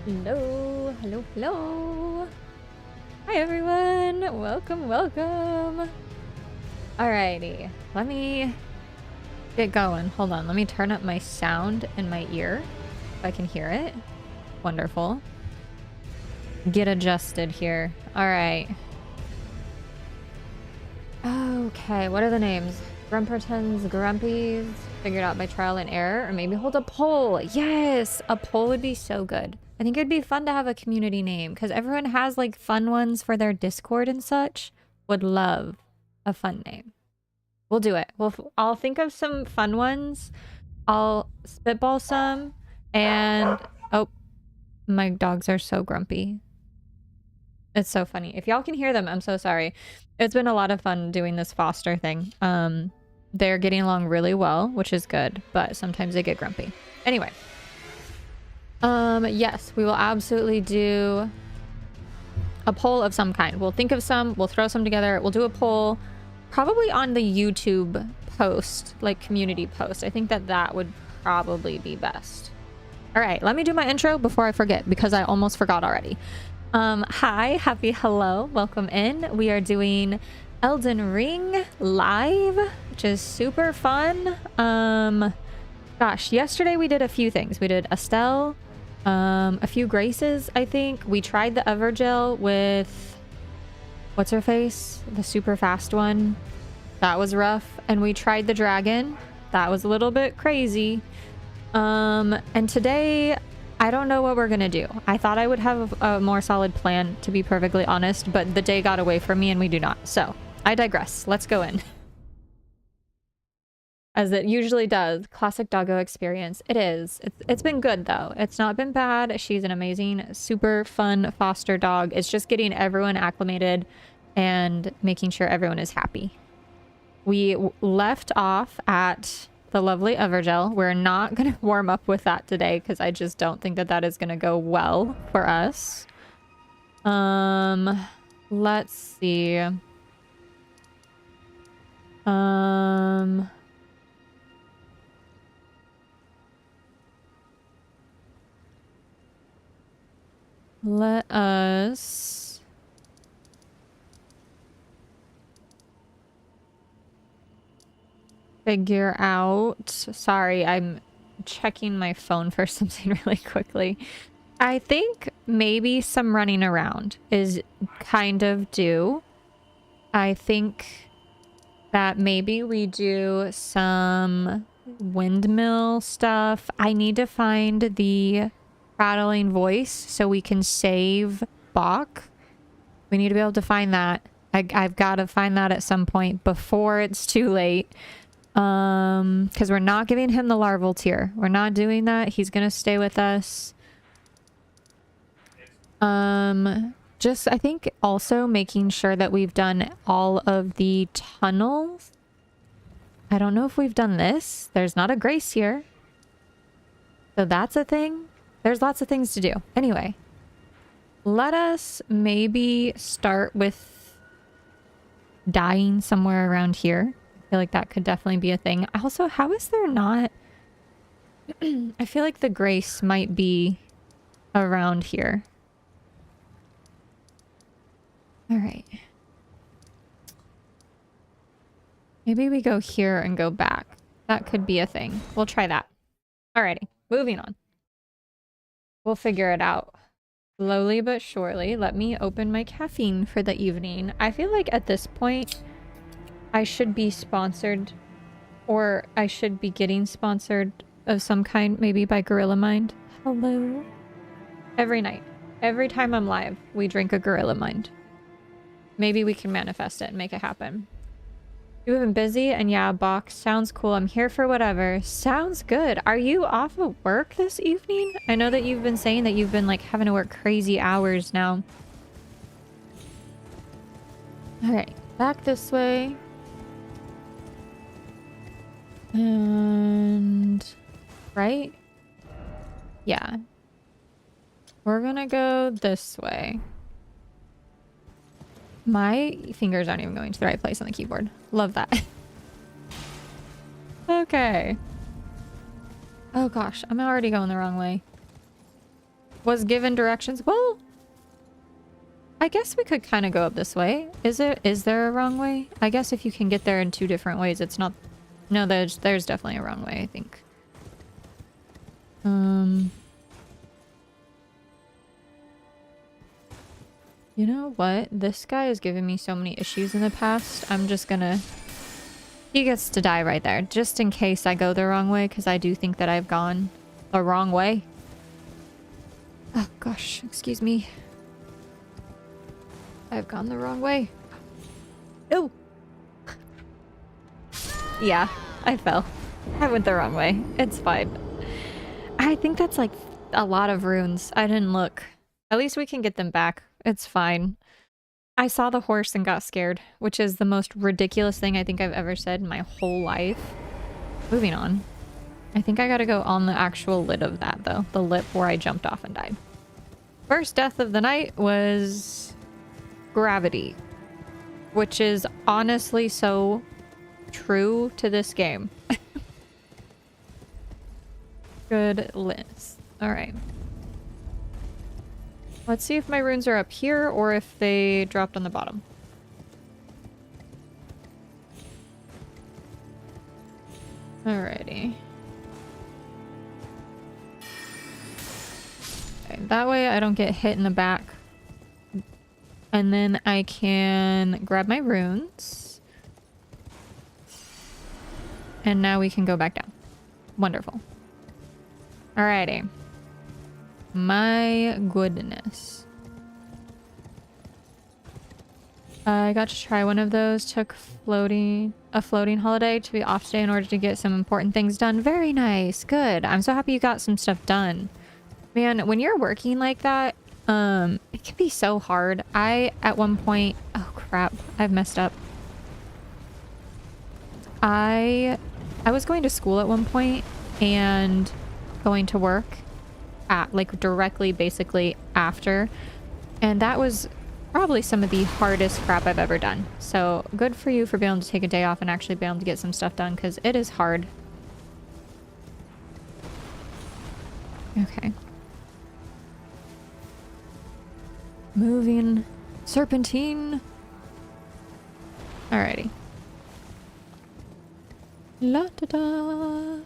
Hello, hello, hello. Hi everyone. Welcome, welcome. Alrighty, let me get going. Hold on, let me turn up my sound in my ear if I can hear it. Wonderful. Get adjusted here. Alright. Okay, what are the names? Grumpertons, Grumpies, figured out by trial and error, or maybe hold a poll. Yes, a poll would be so good. I think it'd be fun to have a community name because everyone has like fun ones for their Discord and such. Would love a fun name. We'll do it. I'll think of some fun ones. I'll spitball some and oh, my dogs are so grumpy. It's so funny. If y'all can hear them, I'm so sorry. It's been a lot of fun doing this foster thing. They're getting along really well, which is good, but sometimes they get grumpy. Anyway. Yes, we will absolutely do a poll of some kind. We'll think of some, we'll throw some together, we'll do a poll, probably on the YouTube post, like community post. I think that would probably be best. All right, let me do my intro before I forget because I almost forgot already. Hi, happy hello, welcome in. We are doing Elden Ring live, which is super fun. Gosh, yesterday we did a few things. We did Estelle, a few Graces, I think. We tried the Evergel with, what's her face? The super fast one. That was rough. And we tried the dragon. That was a little bit crazy. And today, I don't know what we're gonna do. I thought I would have a more solid plan, to be perfectly honest, but the day got away from me and we do not. So, I digress. Let's go in. As it usually does. Classic doggo experience. It is. It's been good, though. It's not been bad. She's an amazing, super fun foster dog. It's just getting everyone acclimated and making sure everyone is happy. We left off at the lovely Evergel. We're not going to warm up with that today because I just don't think that is going to go well for us. Let's see. Let us figure out. Sorry, I'm checking my phone for something really quickly. I think maybe some running around is kind of due. I think that maybe we do some windmill stuff. I need to find the prattling voice so we can save Bach. We need to be able to find that. I've got to find that at some point before it's too late. Because we're not giving him the larval tier. We're not doing that. He's gonna stay with us. Just I think also making sure that we've done all of the tunnels. I don't know if we've done this. There's not a grace here. So that's a thing. There's lots of things to do. Anyway, let us maybe start with dying somewhere around here. I feel like that could definitely be a thing. Also, how is there not... I feel like the grace might be around here. All right. Maybe we go here and go back. That could be a thing. We'll try that. Alrighty, moving on. We'll figure it out. Slowly but surely. Let me open my caffeine for the evening. I feel like at this point, I should be sponsored, or I should be getting sponsored of some kind, maybe by Gorilla Mind. Hello? Every night. Every time I'm live, we drink a Gorilla Mind. Maybe we can manifest it and make it happen. You've been busy, and yeah, box sounds cool. I'm here for whatever. Sounds good. Are you off of work this evening? I know that you've been saying that you've been like having to work crazy hours now. All right, back this way. And right? Yeah. We're gonna go this way. My fingers aren't even going to the right place on the keyboard. Love that. Okay. Oh gosh, I'm already going the wrong way. Was given directions. Well, I guess we could kind of go up this way. Is there a wrong way? I guess if you can get there in 2 different ways, it's not... No, there's definitely a wrong way, I think. You know what? This guy has given me so many issues in the past. I'm just gonna... He gets to die right there, just in case I go the wrong way, because I do think that I've gone the wrong way. Oh gosh, excuse me. I've gone the wrong way. Oh! Yeah, I fell. I went the wrong way. It's fine. I think that's like a lot of runes. I didn't look. At least we can get them back. It's fine. I saw the horse and got scared, which is the most ridiculous thing I think I've ever said in my whole life. Moving on. I think I gotta go on the actual lid of that though. The lip where I jumped off and died. First death of the night was gravity, which is honestly so true to this game. Goodness. Alright. Let's see if my runes are up here or if they dropped on the bottom. Alrighty. Okay, that way I don't get hit in the back. And then I can grab my runes. And now we can go back down. Wonderful. Alrighty. My goodness. I got to try one of those. Took a floating holiday to be off today in order to get some important things done. Very nice. Good. I'm so happy you got some stuff done. Man, when you're working like that, it can be so hard. At one point... Oh, crap. I've messed up. I was going to school at one point and going to work at, like, directly, basically, after. And that was probably some of the hardest crap I've ever done. So, good for you for being able to take a day off and actually be able to get some stuff done, because it is hard. Okay. Moving. Serpentine. Alrighty. La da da.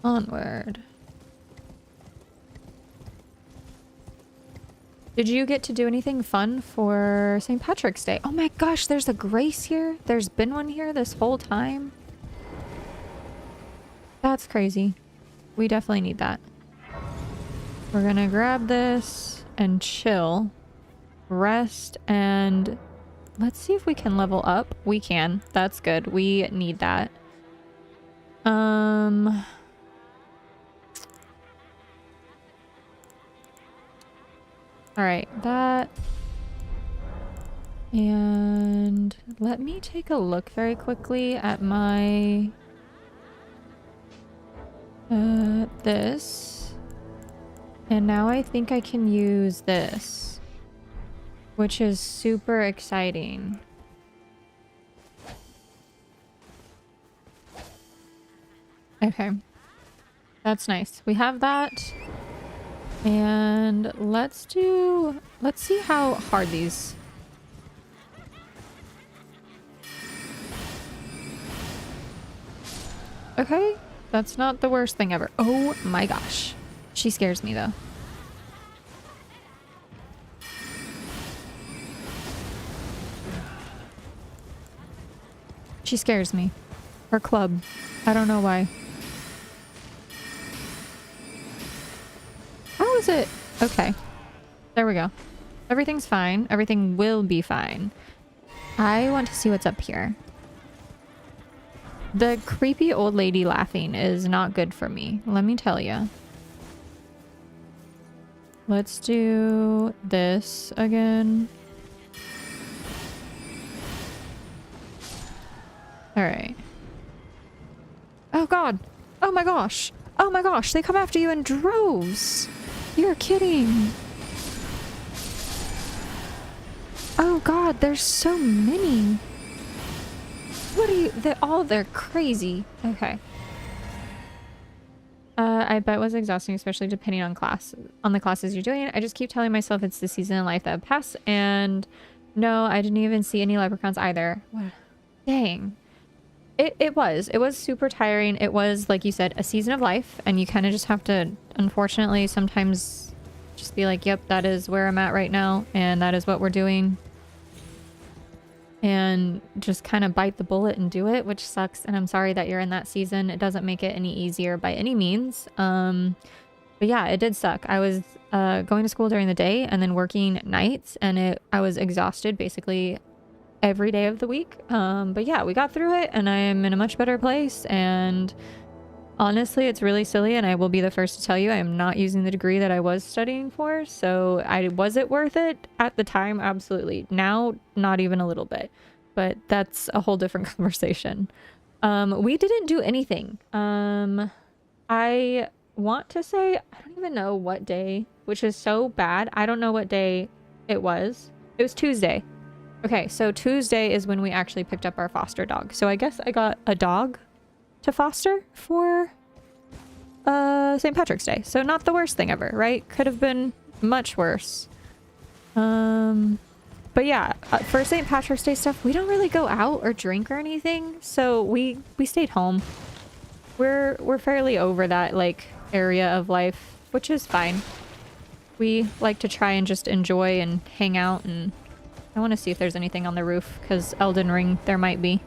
Onward. Did you get to do anything fun for St. Patrick's Day? Oh my gosh, there's a grace here? There's been one here this whole time? That's crazy. We definitely need that. We're gonna grab this and chill. Rest and... Let's see if we can level up. We can. That's good. We need that. Alright, that. And let me take a look very quickly at my... this. And now I think I can use this, which is super exciting. Okay. That's nice. We have that. And let's see how hard these... Okay. That's not the worst thing ever. Oh my gosh. She scares me though. She scares me. Her club. I don't know why. How is it? Okay. There we go. Everything's fine. Everything will be fine. I want to see what's up here. The creepy old lady laughing is not good for me. Let me tell you. Let's do this again. Alright. Oh god! Oh my gosh! Oh my gosh! They come after you in droves! You're kidding! Oh god, there's so many! What are you... They're crazy. Okay. I bet was exhausting, especially depending on the classes you're doing. I just keep telling myself it's the season in life that passed, and no, I didn't even see any leprechauns either. What? Dang. It was super tiring. It was, like you said, a season of life, and you kind of just have to, unfortunately, sometimes just be like, yep, that is where I'm at right now, and that is what we're doing. And just kind of bite the bullet and do it, which sucks. And I'm sorry that you're in that season. It doesn't make it any easier by any means. But yeah, it did suck. I was going to school during the day and then working nights, and I was exhausted basically every day of the week. But yeah, we got through it, and I am in a much better place. And honestly, it's really silly, and I will be the first to tell you I am not using the degree that I was studying for. So was it worth it? At the time, absolutely. Now, not even a little bit. But that's a whole different conversation. We didn't do anything. I want to say, I don't even know what day, which is so bad. I don't know what day it was. It was Tuesday. Okay, so Tuesday is when we actually picked up our foster dog. So I guess I got a dog to foster for St. Patrick's Day. So not the worst thing ever, right? Could have been much worse. But yeah, for St. Patrick's Day stuff, we don't really go out or drink or anything. So we stayed home. We're fairly over that like area of life, which is fine. We like to try and just enjoy and hang out, and I want to see if there's anything on the roof, because Elden Ring there might be.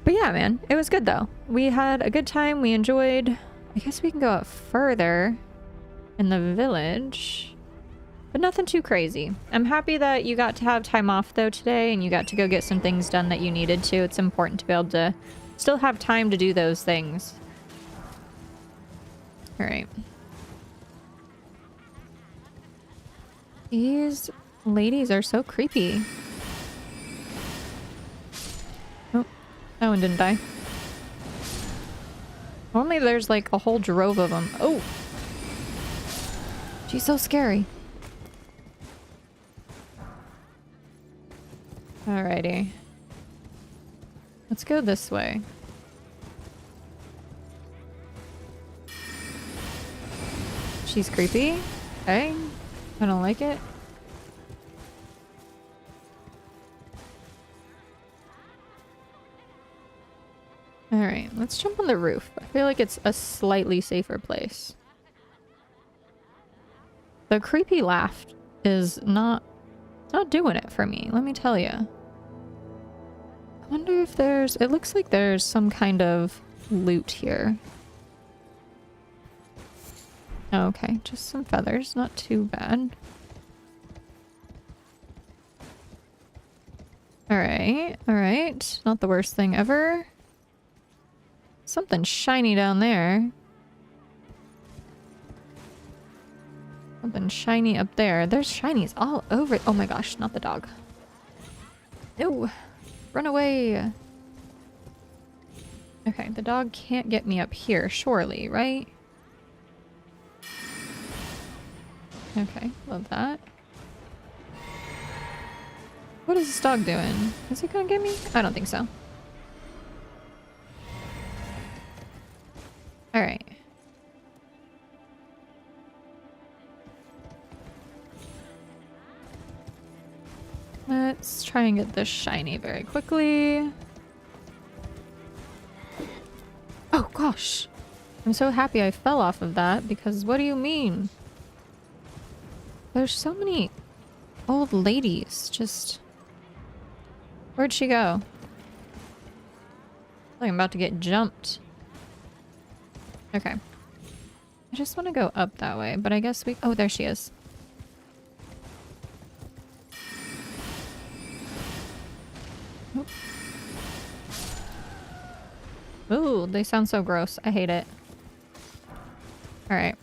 But yeah, man, it was good though. We had a good time. We enjoyed. I guess we can go up further in the village, but nothing too crazy. I'm happy that you got to have time off though today, and you got to go get some things done that you needed to. It's important to be able to still have time to do those things. All right. These ladies are so creepy. Oh, that one didn't die. Normally there's like a whole drove of them. Oh! She's so scary. Alrighty. Let's go this way. She's creepy. Okay. I don't like it. Alright, let's jump on the roof. I feel like it's a slightly safer place. The creepy laugh is not doing it for me, let me tell you. I wonder if there's... It looks like there's some kind of loot here. Okay, just some feathers, not too bad. Alright, alright. Not the worst thing ever. Something shiny down there. Something shiny up there. There's shinies all over. Oh my gosh, not the dog. No! Run away! Okay, the dog can't get me up here, surely, right? Okay, love that. What is this dog doing? Is he gonna get me? I don't think so. Alright. Let's try and get this shiny very quickly. Oh gosh! I'm so happy I fell off of that, because what do you mean? There's so many old ladies just... Where'd she go? Like I'm about to get jumped. Okay. I just want to go up that way, but I guess we... Oh, there she is. Oop. Ooh, they sound so gross. I hate it. Alright.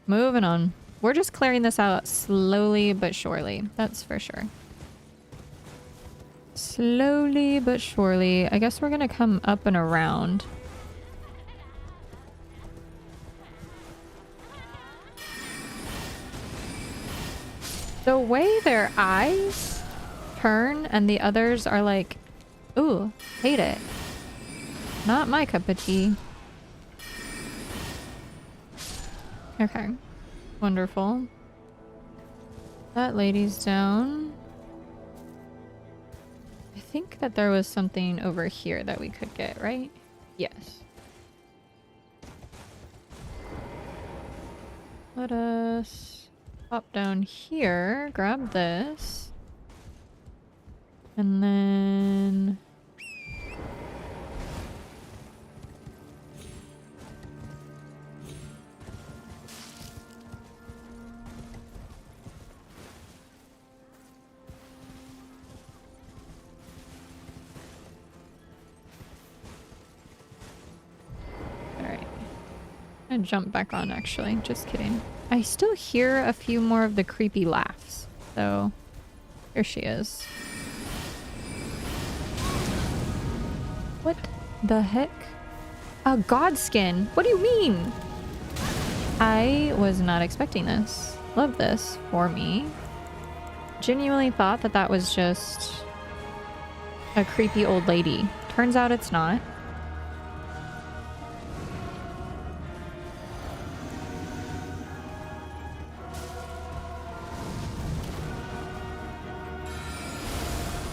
Moving on. We're just clearing this out slowly but surely. That's for sure. Slowly but surely. I guess we're gonna come up and around. The way their eyes turn and the others are like, ooh, hate it. Not my cup of tea. Okay. Wonderful. That lady's down. I think that there was something over here that we could get, right? Yes. Let us pop down here, grab this, and then... Alright. I'm gonna jump back on, actually. Just kidding. I still hear a few more of the creepy laughs, so here she is. What the heck? A god skin? What do you mean? I was not expecting this. Love this for me. Genuinely thought that that was just a creepy old lady. Turns out it's not.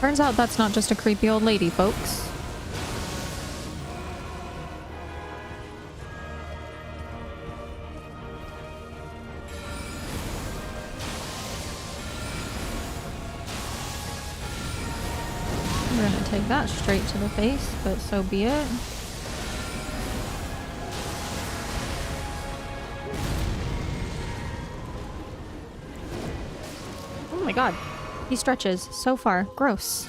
Turns out that's not just a creepy old lady, folks. We're gonna take that straight to the face, but so be it. Oh my god. He stretches so far. Gross.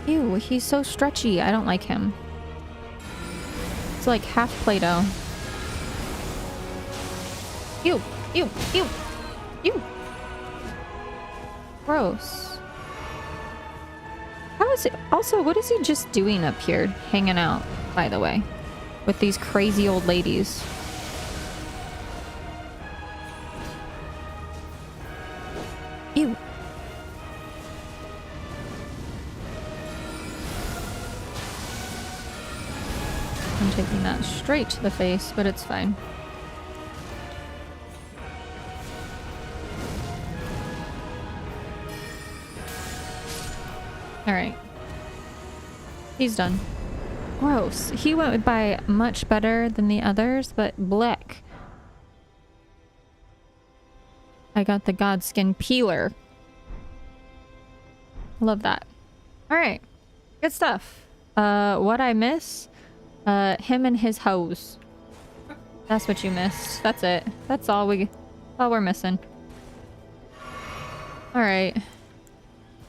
Ew, he's so stretchy. I don't like him. It's like half Play-Doh. Ew, ew, ew, ew. Gross. How is it? Also, what is he just doing up here? Hanging out, by the way, with these crazy old ladies. Ew. I'm taking that straight to the face, but it's fine. Alright. He's done. Gross. He went by much better than the others, but bleck. I got the Godskin peeler. Love that. Alright. Good stuff. What I miss? Him and his hose. That's what you missed. That's it. That's all we're missing. Alright.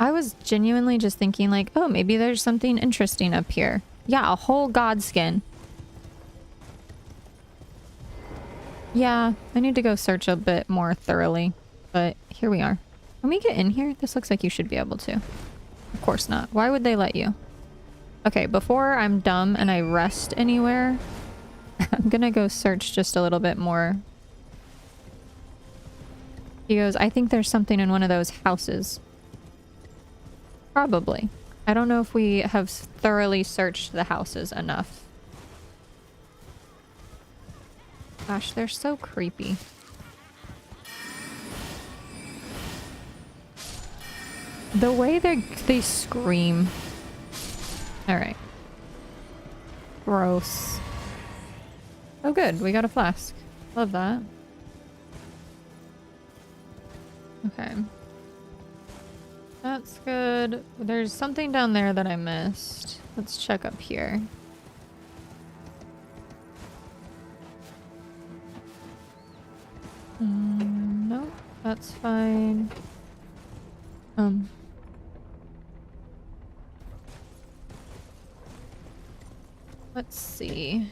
I was genuinely just thinking like, oh, maybe there's something interesting up here. Yeah, a whole Godskin. Yeah, I need to go search a bit more thoroughly. But here we are. Can we get in here? This looks like you should be able to. Of course not. Why would they let you? Okay, before I'm dumb and I rest anywhere, I'm gonna go search just a little bit more. He goes, I think there's something in one of those houses. Probably. I don't know if we have thoroughly searched the houses enough. Gosh, they're so creepy. The way they scream. Alright. Gross. Oh good, we got a flask. Love that. Okay. That's good. There's something down there that I missed. Let's check up here. Nope, that's fine. Let's see.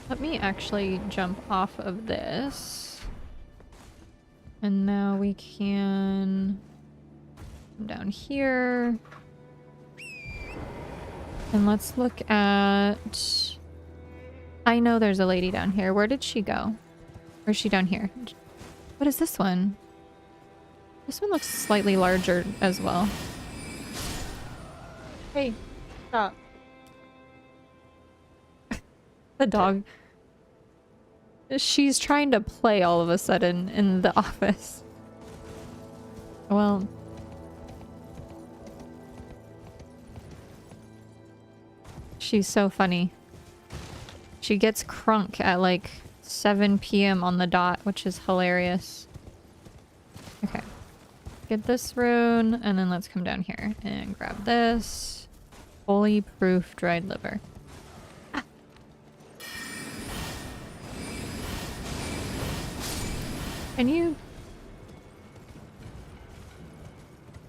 Let me actually jump off of this. And now we can come down here. And let's look at... I know there's a lady down here. Where did she go? Or is she down here? What is this one? This one looks slightly larger as well. Hey, stop. The dog. She's trying to play all of a sudden in the office. Well, she's so funny. She gets crunk at like 7 p.m. on the dot, which is hilarious. Okay. Get this rune, and then let's come down here and grab this. Fully proof dried liver. Ah. Can you...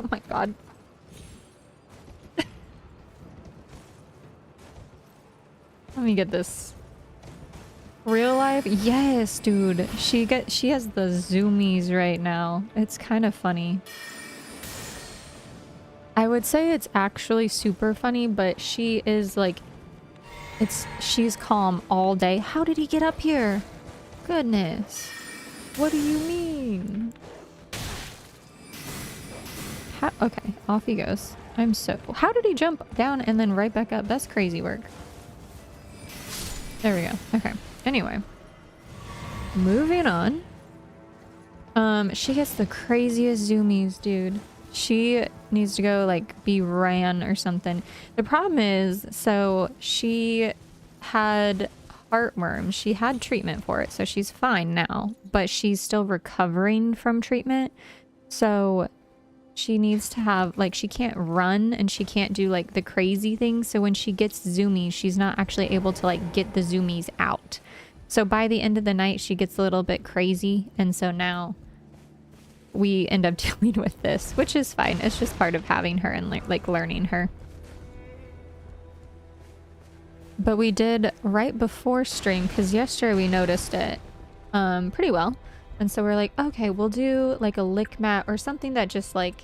Oh my god. Let me get this. Real life? Yes, dude. She has the zoomies right now. It's kind of funny. I would say it's actually super funny, but she is like she's calm all day. How did he get up here? Goodness. What do you mean? Okay, off he goes. How did he jump down and then right back up? That's crazy work. There we go. Okay. Anyway. Moving on. She gets the craziest zoomies, dude. She needs to go, like, be ran or something. The problem is, so she had heartworm. She had treatment for it, so she's fine now. But she's still recovering from treatment. So she needs to have, like, she can't run and she can't do, like, the crazy things. So when she gets zoomies, she's not actually able to, like, get the zoomies out. So by the end of the night, she gets a little bit crazy. And so now we end up dealing with this, which is fine. It's just part of having her and, like learning her. But we did right before stream, because yesterday we noticed it pretty well. And so we're like, okay, we'll do like a lick mat or something that just like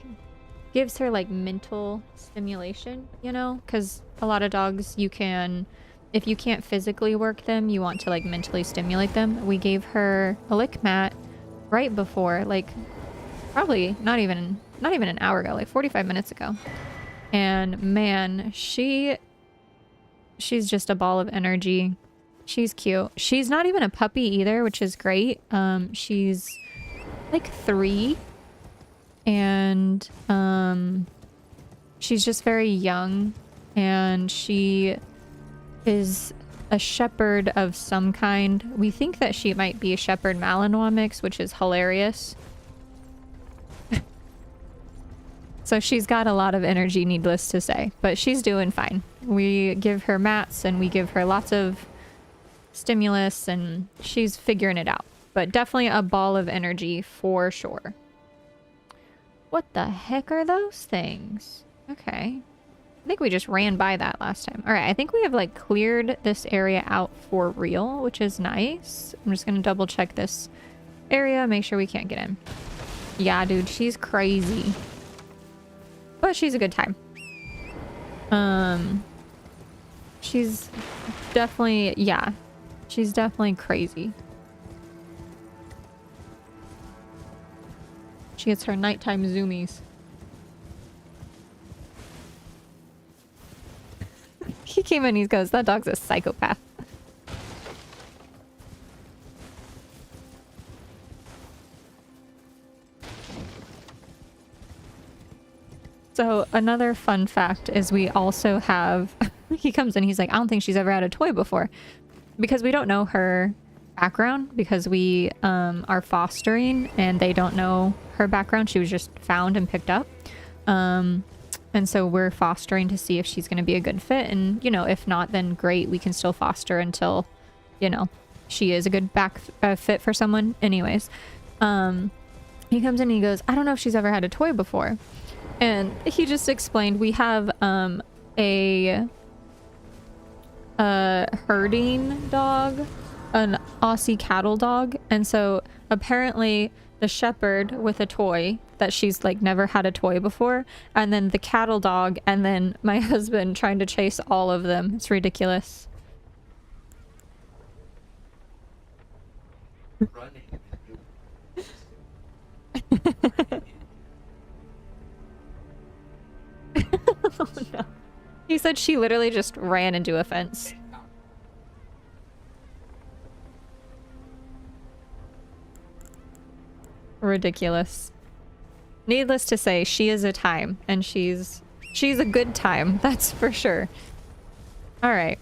gives her like mental stimulation, you know? Because a lot of dogs, you can, if you can't physically work them, you want to like mentally stimulate them. We gave her a lick mat right before, like probably not even an hour ago, like 45 minutes ago. And man, she's just a ball of energy. She's cute. She's not even a puppy either, which is great. She's like 3 and she's just very young, and she is a shepherd of some kind. We think that she might be a shepherd Malinois mix, which is hilarious. So she's got a lot of energy, needless to say, but she's doing fine. We give her mats and we give her lots of stimulus, and she's figuring it out. But definitely a ball of energy for sure. What the heck are those things? Okay. I think we just ran by that last time. All right, I think we have like cleared this area out for real, which is nice. I'm just gonna double check this area, make sure we can't get in. Yeah, dude, she's crazy. But she's a good time. She's definitely, yeah. She's definitely crazy. She gets her nighttime zoomies. He came in, he goes, that dog's a psychopath. So another fun fact is we also have, he comes in, he's like, I don't think she's ever had a toy before. Because we don't know her background, because we are fostering and they don't know her background. She was just found and picked up. And so we're fostering to see if she's going to be a good fit. And, you know, if not, then great. We can still foster until, you know, she is a good fit for someone. Anyways, he comes in and he goes, I don't know if she's ever had a toy before. And he just explained we have a herding dog, an Aussie cattle dog. And so apparently the shepherd with a toy that she's like never had a toy before, and then the cattle dog, and then my husband trying to chase all of them. It's ridiculous. He said she literally just ran into a fence. Ridiculous. Needless to say, she is a time, and she's a good time, that's for sure. Alright.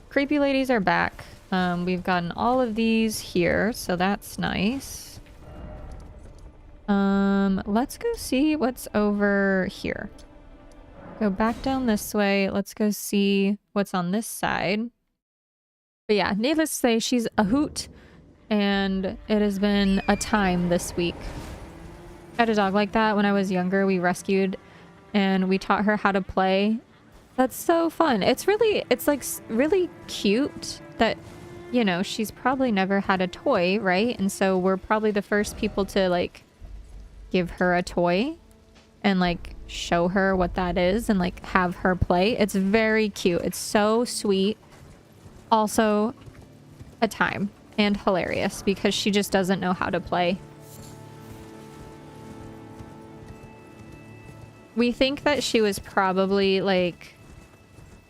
Creepy ladies are back. We've gotten all of these here, so that's nice. Let's go see what's over here. Go back down this way. Let's go see what's on this side. But yeah, needless to say, she's a hoot, and it has been a time this week. I had a dog like that when I was younger. We rescued, and we taught her how to play. That's so fun. It's like really cute that, you know, she's probably never had a toy, right? And so we're probably the first people to like give her a toy and like show her what that is and like have her play. It's very cute. It's so sweet. Also a time and hilarious because she just doesn't know how to play. We think that she was probably like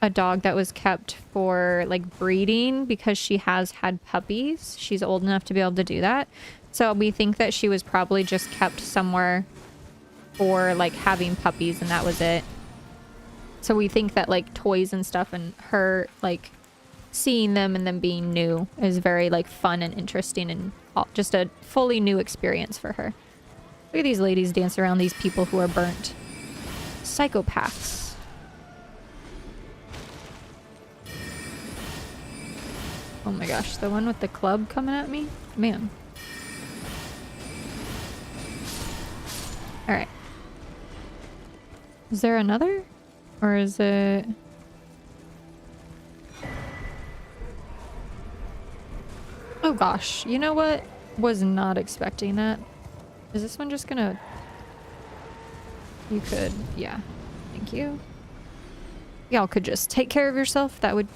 a dog that was kept for like breeding because she has had puppies. She's old enough to be able to do that. So we think that she was probably just kept somewhere for like having puppies and that was it. So we think that like toys and stuff and her like seeing them and them being new is very like fun and interesting and just a fully new experience for her. Look at these ladies dance around these people who are burnt. Psychopaths. Oh my gosh, the one with the club coming at me? Man. Alright. Is there another? Or is it... Oh gosh, you know what? Was not expecting that. Is this one just gonna... You could, yeah. Thank you. Y'all could just take care of yourself. That would...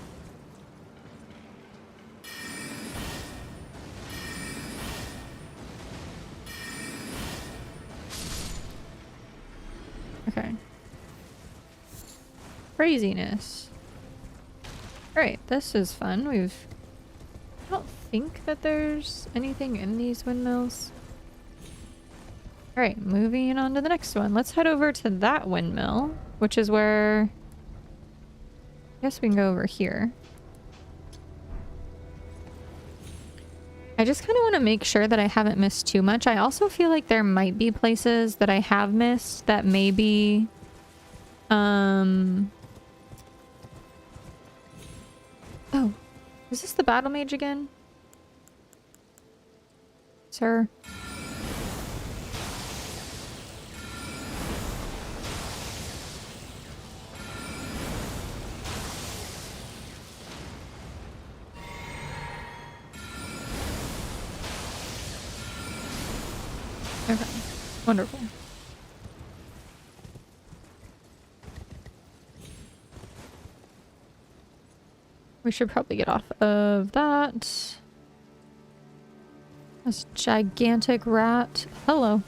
Okay. Craziness. Alright, this is fun. I don't think that there's anything in these windmills. Alright, moving on to the next one. Let's head over to that windmill, which is where... I guess we can go over here. I just kind of want to make sure that I haven't missed too much. I also feel like there might be places that I have missed that maybe... Oh. Is this the battle mage again? Sir? Okay, wonderful. We should probably get off of that. This gigantic rat. Hello.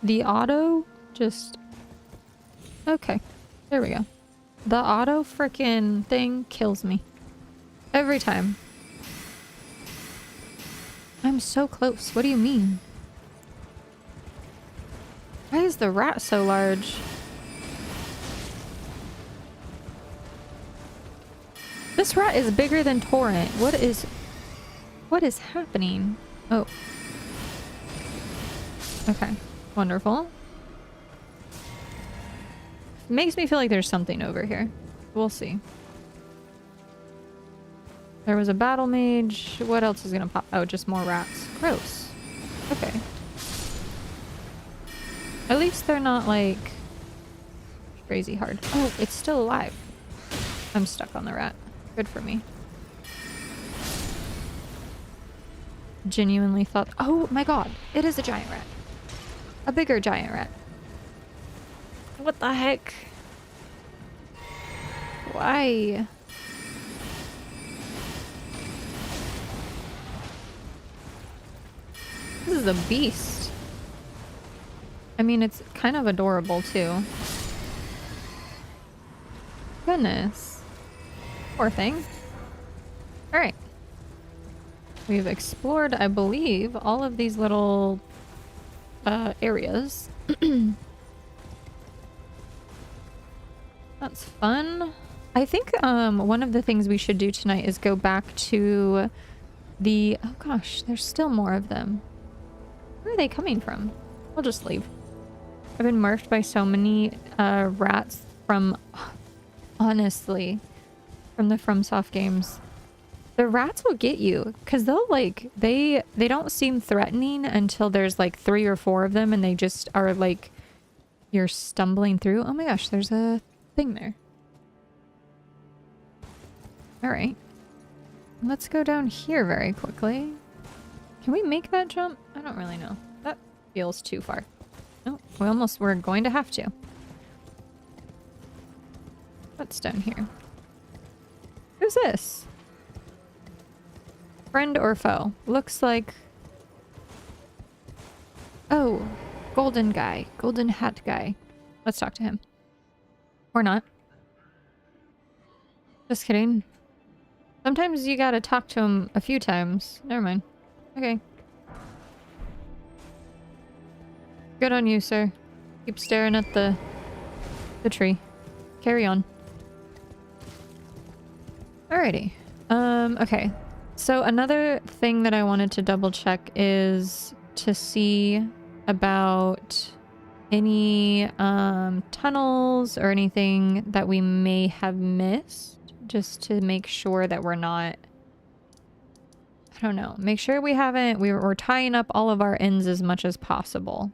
The auto just... Okay, there we go. The auto frickin' thing kills me. Every time. I'm so close. What do you mean? Why is the rat so large? This rat is bigger than Torrent. What is happening? Oh. Okay. Wonderful. Makes me feel like there's something over here. We'll see. There was a battle mage. What else is gonna pop? Oh, just more rats. Gross. Okay. At least they're not like crazy hard. Oh, it's still alive. I'm stuck on the rat. Good for me. Genuinely thought... Oh my god. It is a giant rat. A bigger giant rat. What the heck? Why? This is a beast. I mean, it's kind of adorable too. Goodness. Poor thing. Alright. We've explored, I believe, all of these little areas. That's fun. I think one of the things we should do tonight is go back to the... Oh gosh, there's still more of them. Where are they coming from? We'll just leave. I've been marked by so many rats from... Honestly, from the FromSoft games. The rats will get you because they'll like... They don't seem threatening until there's like 3 or 4 of them and they just are like... You're stumbling through. Oh my gosh, there's a thing there. Alright. Let's go down here very quickly. Can we make that jump? I don't really know. That feels too far. Oh, we're going to have to. What's down here? Who's this? Friend or foe? Looks like... Oh, golden guy. Golden hat guy. Let's talk to him. Or not. Just kidding. Sometimes you gotta talk to him a few times. Never mind. Okay. Good on you, sir. Keep staring at the tree. Carry on. Alrighty. Okay. So another thing that I wanted to double check is to see about any tunnels or anything that we may have missed. Just to make sure that we're not... I don't know. Make sure we haven't... We're tying up all of our ends as much as possible.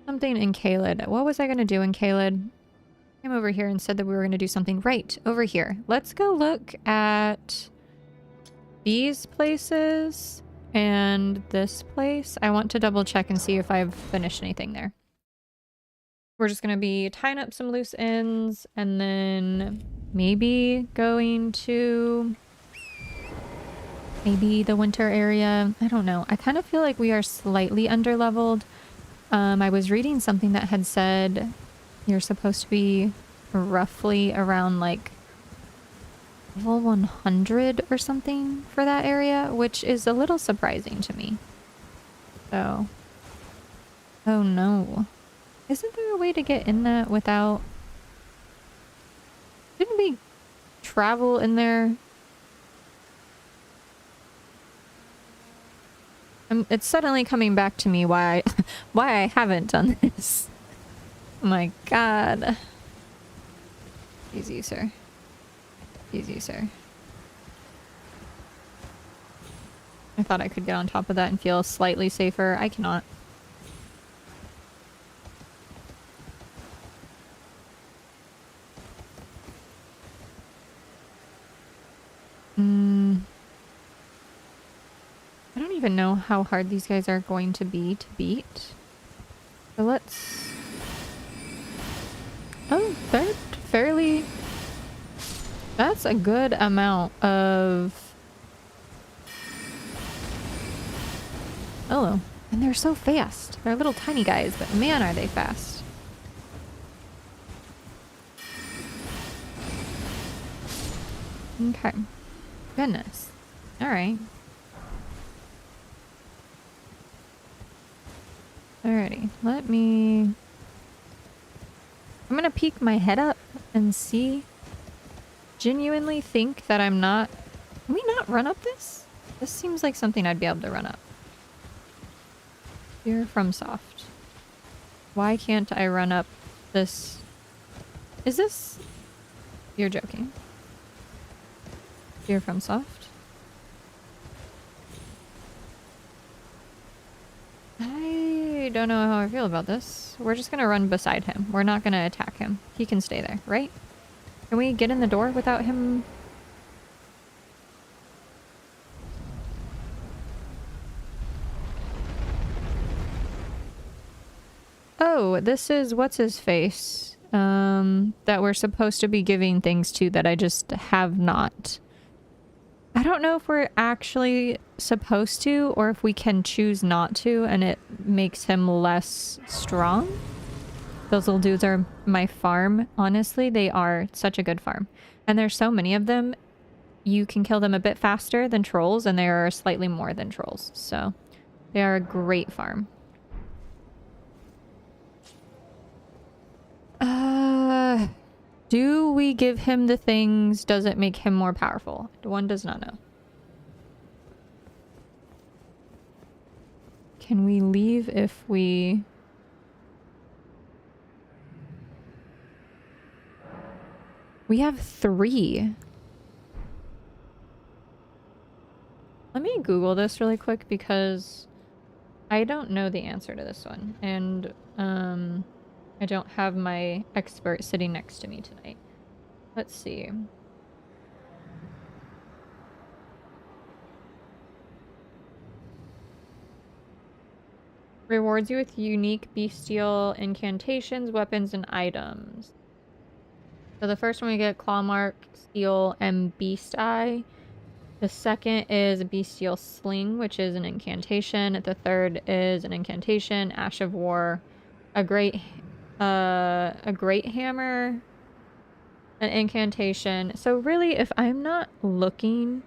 Something in Caelid. What was I going to do in Caelid? Came over here and said that we were going to do something. Right, over here. Let's go look at these places and this place. I want to double check and see if I've finished anything there. We're just going to be tying up some loose ends and then maybe going to maybe the winter area. I don't know. I kind of feel like we are slightly underleveled. I was reading something that had said you're supposed to be roughly around like level 100 or something for that area, which is a little surprising to me. So, oh no. Isn't there a way to get in that without... Didn't we travel in there? It's suddenly coming back to me why I haven't done this. Oh my god. Easy, sir. Easy, sir. I thought I could get on top of that and feel slightly safer. I cannot. I don't even know how hard these guys are going to be to beat. So let's... Oh, they're fairly... That's a good amount of... Oh, and they're so fast. They're little tiny guys, but man are they fast. Okay. Goodness. Alright. Alrighty. Let me... I'm gonna peek my head up and see. Genuinely think that I'm not... Can we not run up this? This seems like something I'd be able to run up. You're FromSoft. Why can't I run up this? Is this... You're joking. You're FromSoft. I don't know how I feel about this. We're just gonna run beside him. We're not gonna attack him. He can stay there, right? Can we get in the door without him? Oh, this is what's his face that we're supposed to be giving things to that I just have not. I don't know if we're actually supposed to, or if we can choose not to and it makes him less strong. Those little dudes are my farm. Honestly, they are such a good farm. And there's so many of them. You can kill them a bit faster than trolls, and they are slightly more than trolls. So they are a great farm. Do we give him the things? Does it make him more powerful? One does not know. Can we leave if we... We have 3. Let me Google this really quick because I don't know the answer to this one. And I don't have my expert sitting next to me tonight. Let's see. Rewards you with unique bestial incantations, weapons, and items. So the first one we get Claw Mark, Steel, and Beast Eye. The second is Bestial Sling, which is an incantation. The third is an incantation, Ash of War, a great hammer, an incantation. So really, if I'm not looking...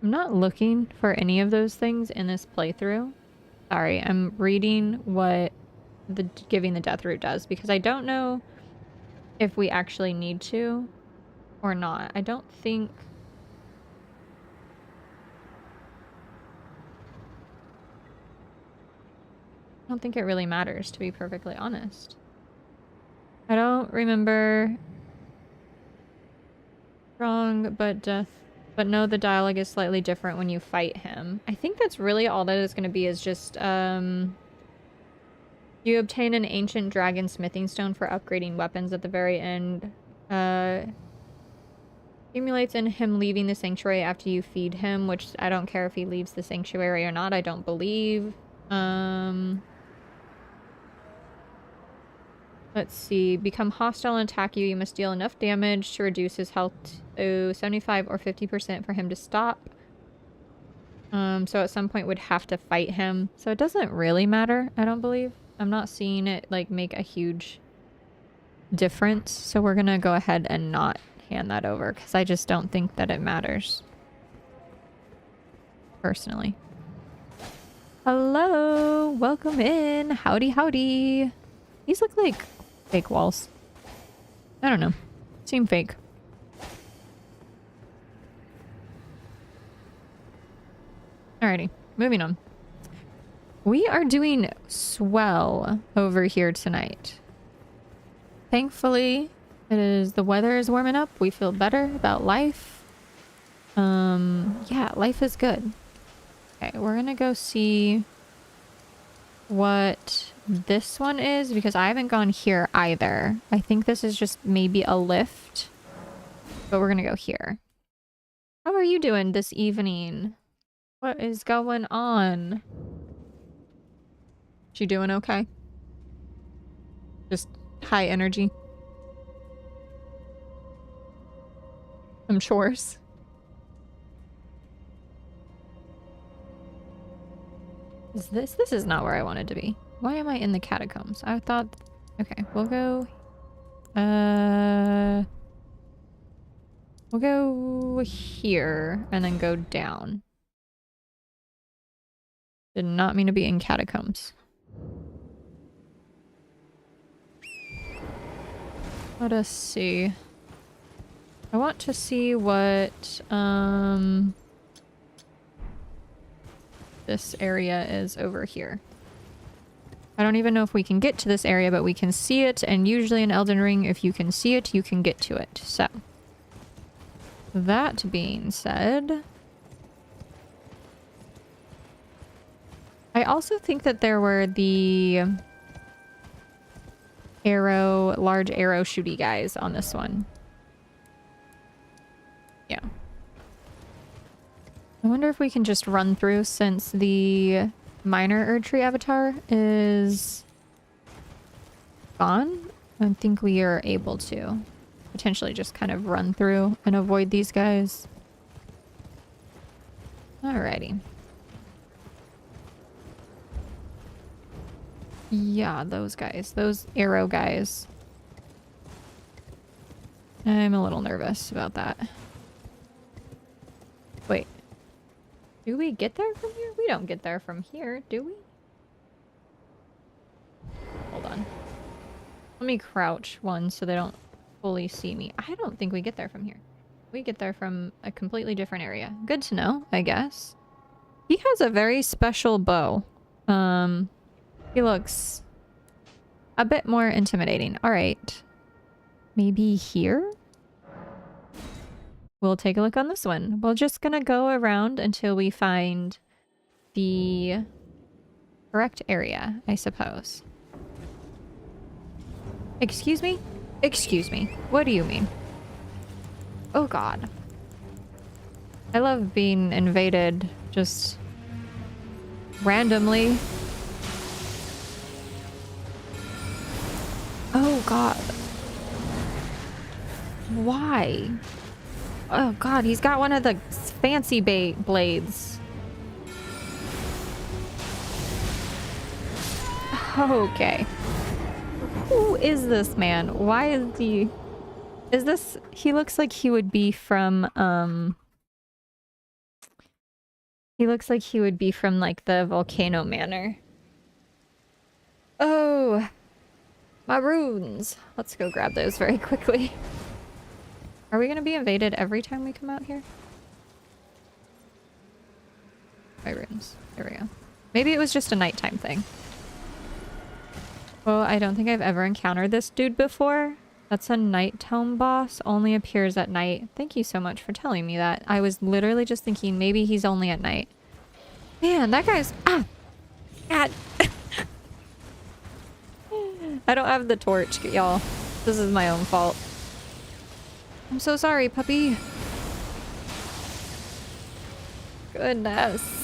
I'm not looking for any of those things in this playthrough. Sorry, I'm reading what the giving the death root does because I don't know if we actually need to or not. I don't think... I don't think it really matters, to be perfectly honest. I don't remember... Strong, but death... But no, the dialogue is slightly different when you fight him. I think that's really all that is going to be is just, you obtain an ancient dragon smithing stone for upgrading weapons at the very end. Accumulates in him leaving the sanctuary after you feed him, which I don't care if he leaves the sanctuary or not, I don't believe. Let's see. Become hostile and attack you. You must deal enough damage to reduce his health to 75 or 50% for him to stop. So at some point would have to fight him. So it doesn't really matter, I don't believe. I'm not seeing it like make a huge difference. So we're gonna go ahead and not hand that over because I just don't think that it matters. Personally. Hello! Welcome in! Howdy howdy! These look like fake walls. I don't know. Seem fake. Alrighty, moving on. We are doing swell over here tonight. Thankfully, the weather is warming up. We feel better about life. Yeah, life is good. Okay, we're gonna go see what this one is because I haven't gone here either. I think this is just maybe a lift, but we're gonna go here. How are you doing this evening? What is going on? She doing okay? Just high energy. Some chores. This is not where I wanted to be. Why am I in the catacombs? I thought... Okay, we'll go... We'll go here and then go down. Did not mean to be in catacombs. Let us see. I want to see what, this area is over here. I don't even know if we can get to this area, but we can see it, and usually in Elden Ring, if you can see it, you can get to it. So, that being said... I also think that there were the large arrow shooty guys on this one. Yeah. I wonder if we can just run through since the minor Erdtree avatar is gone, I think we are able to potentially just kind of run through and avoid these guys. Alrighty. Yeah, those guys. Those arrow guys. I'm a little nervous about that. Wait. Do we get there from here? We don't get there from here, do we? Hold on. Let me crouch one so they don't fully see me. I don't think we get there from here. We get there from a completely different area. Good to know, I guess. He has a very special bow. He looks a bit more intimidating. All right. Maybe here? We'll take a look on this one. We're just gonna go around until we find the correct area, I suppose. Excuse me? Excuse me. What do you mean? Oh god. I love being invaded just randomly. Oh god. Why? Oh god, he's got one of the fancy blades. Okay. Who is this man? Why is he... Is this... He looks like he would be from, He looks like he would be from, like, the Volcano Manor. Oh! My runes! Let's go grab those very quickly. Are we gonna be invaded every time we come out here? My runes. There we go. Maybe it was just a nighttime thing. Oh, I don't think I've ever encountered this dude before. That's a night tome boss. Only appears at night. Thank you so much for telling me that. I was literally just thinking maybe he's only at night. Man, that guy's... Ah! God! I don't have the torch, y'all. This is my own fault. I'm so sorry, puppy. Goodness.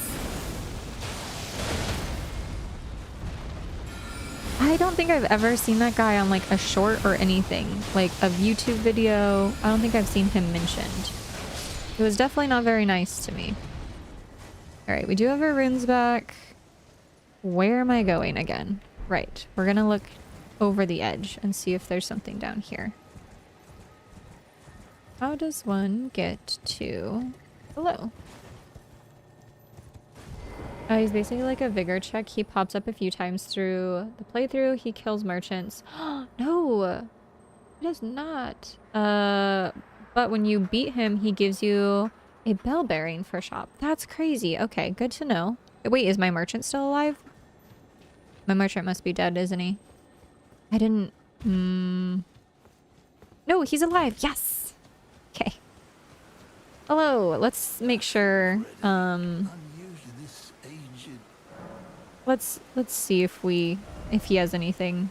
I don't think I've ever seen that guy on like a short or anything. Like a YouTube video. I don't think I've seen him mentioned. It was definitely not very nice to me. Alright, we do have our runes back. Where am I going again? Right. We're gonna look over the edge and see if there's something down here. How does one get to below? He's basically like a vigor check. He pops up a few times through the playthrough. He kills merchants. No! He does not. But when you beat him, he gives you a bell bearing for shop. That's crazy. Okay, good to know. Wait, is my merchant still alive? My merchant must be dead, isn't he? I didn't... No, he's alive! Yes! Okay. Hello, let's make sure, let's see if he has anything.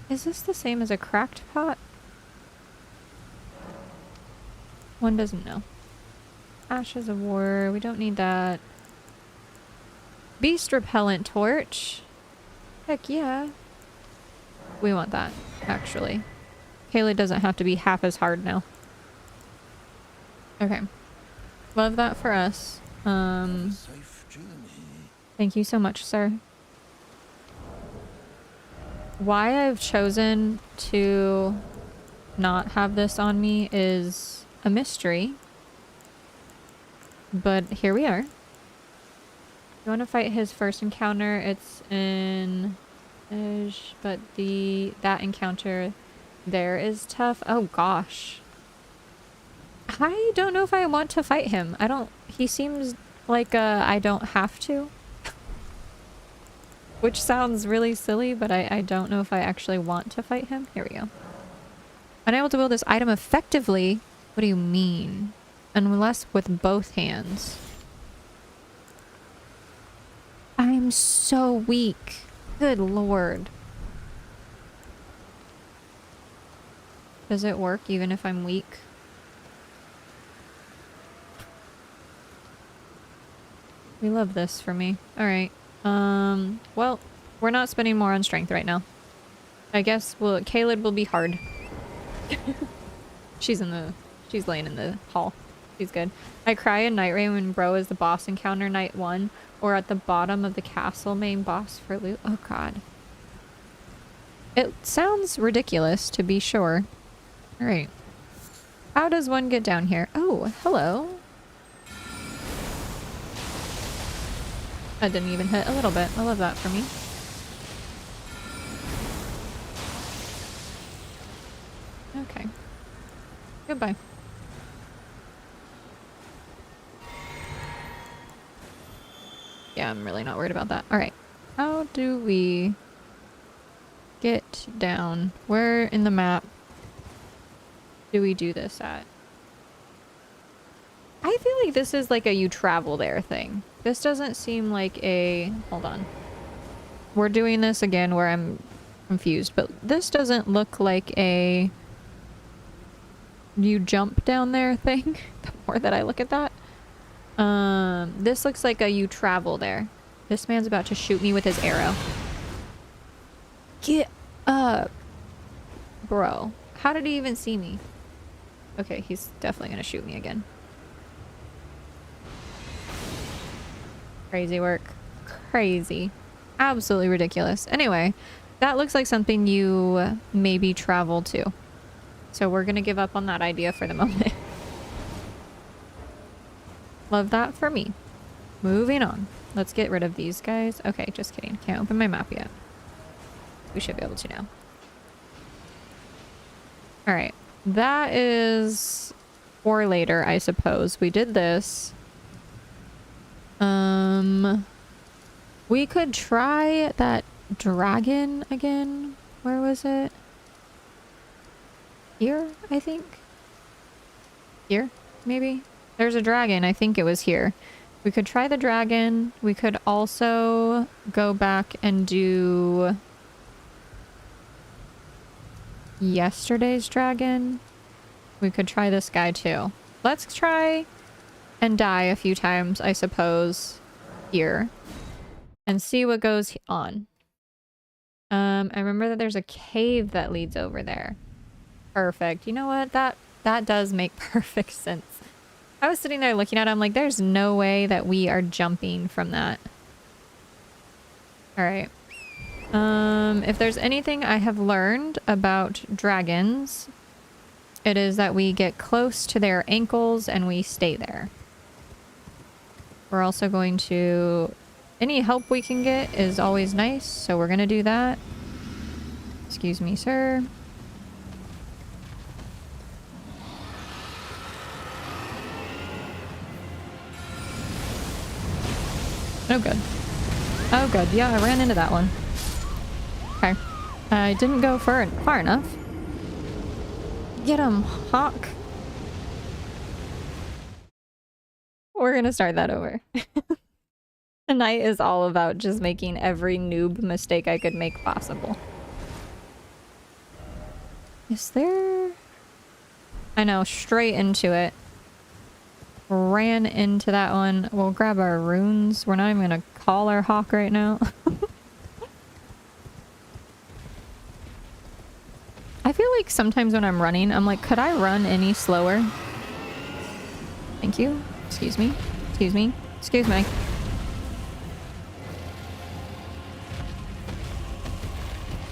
Is this the same as a cracked pot? One doesn't know. Ashes of War, we don't need that. Beast repellent torch. Heck yeah. We want that, actually. Kaylee doesn't have to be half as hard now. Okay. Love that for us. Thank you so much, sir. Why I've chosen to not have this on me is a mystery. But here we are. You want to fight his first encounter? It's in... but that encounter there is tough. Oh gosh. I don't know if I want to fight him. He seems like I don't have to. Which sounds really silly, but I don't know if I actually want to fight him. Here we go. Unable to wield this item effectively? What do you mean? Unless with both hands. I'm so weak. Good lord. Does it work even if I'm weak? We love this for me. All right. Well, we're not spending more on strength right now. I guess, well, Caleb will be hard. She's laying in the hall. She's good. I cry in Night Rain when bro is the boss encounter night 1 or at the bottom of the castle main boss for loot. Oh god. It sounds ridiculous to be sure. All right. How does one get down here? Oh, hello. That didn't even hit a little bit. I love that for me. Okay. Goodbye. Yeah, I'm really not worried about that. All right. How do we get down? Where in the map do we do this at? I feel like this is like a you travel there thing. This doesn't seem like a... Hold on. We're doing this again where I'm confused, but this doesn't look like a you jump down there thing. The more that I look at that. This looks like a you travel there. This man's about to shoot me with his arrow. Get up. Bro. How did he even see me? Okay, he's definitely gonna shoot me again. Crazy work. Crazy. Absolutely ridiculous. Anyway, that looks like something you maybe travel to. So we're gonna give up on that idea for the moment. Love that for me. Moving on. Let's get rid of these guys. Okay, just kidding. Can't open my map yet. We should be able to now. Alright. That is for later, I suppose. We did this. We could try that dragon again. Where was it? Here, I think? Here, maybe? There's a dragon. I think it was here. We could try the dragon. We could also go back and do yesterday's dragon. We could try this guy too. Let's try and die a few times, I suppose, here. And see what goes on. I remember that there's a cave that leads over there. Perfect. You know what? That does make perfect sense. I was sitting there looking at it, I'm like, there's no way that we are jumping from that. Alright. If there's anything I have learned about dragons, it is that we get close to their ankles and we stay there. We're also going to... Any help we can get is always nice, so we're gonna do that. Excuse me, sir. Oh, good. Oh, good. Yeah, I ran into that one. Okay. I didn't go far enough. Get him, Hawk. We're gonna start that over. Tonight is all about just making every noob mistake I could make possible. Is there... I know, straight into it. Ran into that one. We'll grab our runes. We're not even gonna call our hawk right now. I feel like sometimes when I'm running, I'm like, could I run any slower? Thank you. Excuse me. Excuse me. Excuse me.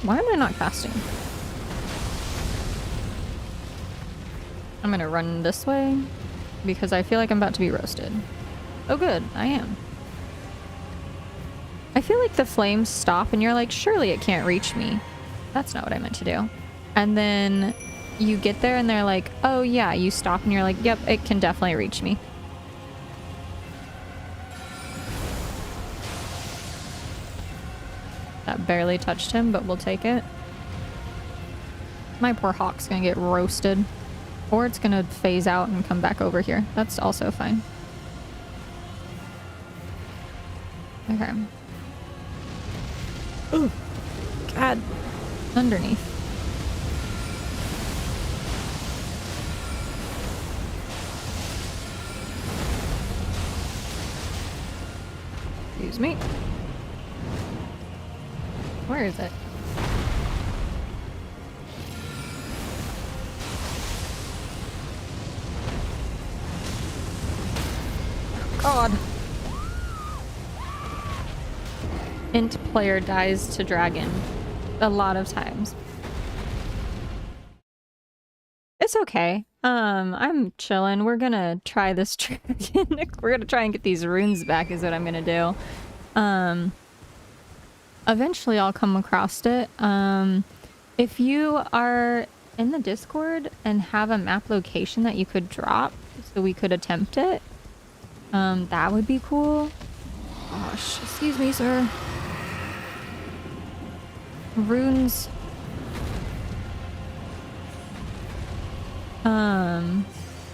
Why am I not casting? I'm gonna run this way because I feel like I'm about to be roasted. Oh good, I am. I feel like the flames stop and you're like, surely it can't reach me. That's not what I meant to do. And then you get there and they're like, oh yeah, you stop and you're like, yep, it can definitely reach me. That barely touched him, but we'll take it. My poor hawk's gonna get roasted. Or it's gonna phase out and come back over here. That's also fine. Okay. Ooh. God. Underneath. Excuse me. Where is it? God. Int player dies to dragon a lot of times. It's okay. I'm chilling. We're gonna try this dragon. We're gonna try and get these runes back is what I'm gonna do. Eventually I'll come across it. If you are in the Discord and have a map location that you could drop so we could attempt it, that would be cool. Gosh, excuse me, sir. Runes.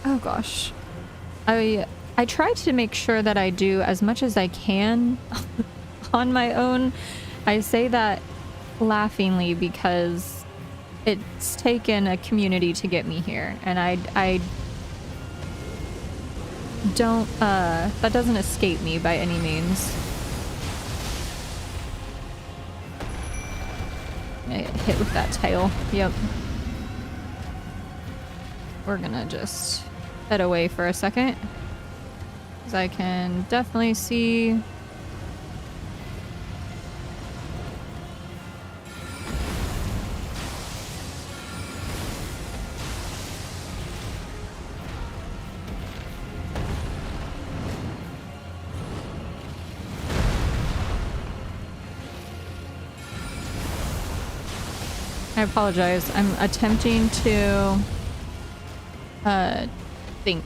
Oh gosh. I try to make sure that I do as much as I can on my own. I say that laughingly because it's taken a community to get me here, and I don't that doesn't escape me by any means. I get hit with that tail. Yep. We're gonna just head away for a second, because I can definitely see I apologize. I'm attempting to think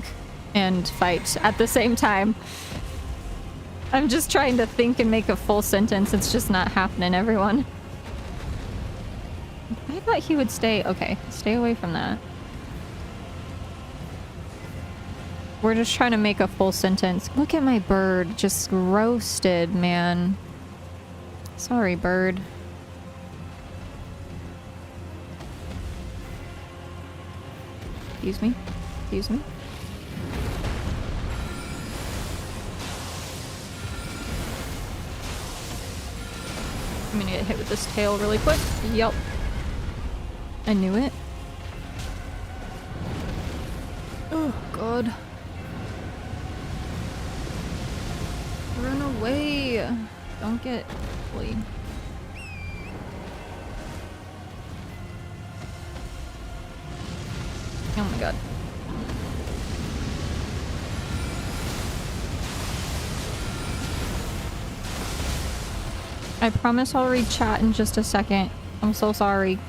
and fight at the same time. I'm just trying to think and make a full sentence. It's just not happening, everyone. I thought he would stay. Okay, stay away from that. We're just trying to make a full sentence. Look at my bird. Just roasted, man. Sorry, bird. Excuse me. Excuse me. I'm gonna get hit with this tail really quick. Yup. I knew it. Oh, God. Run away. Don't get bullied. Oh my God. I promise I'll read chat in just a second. I'm so sorry.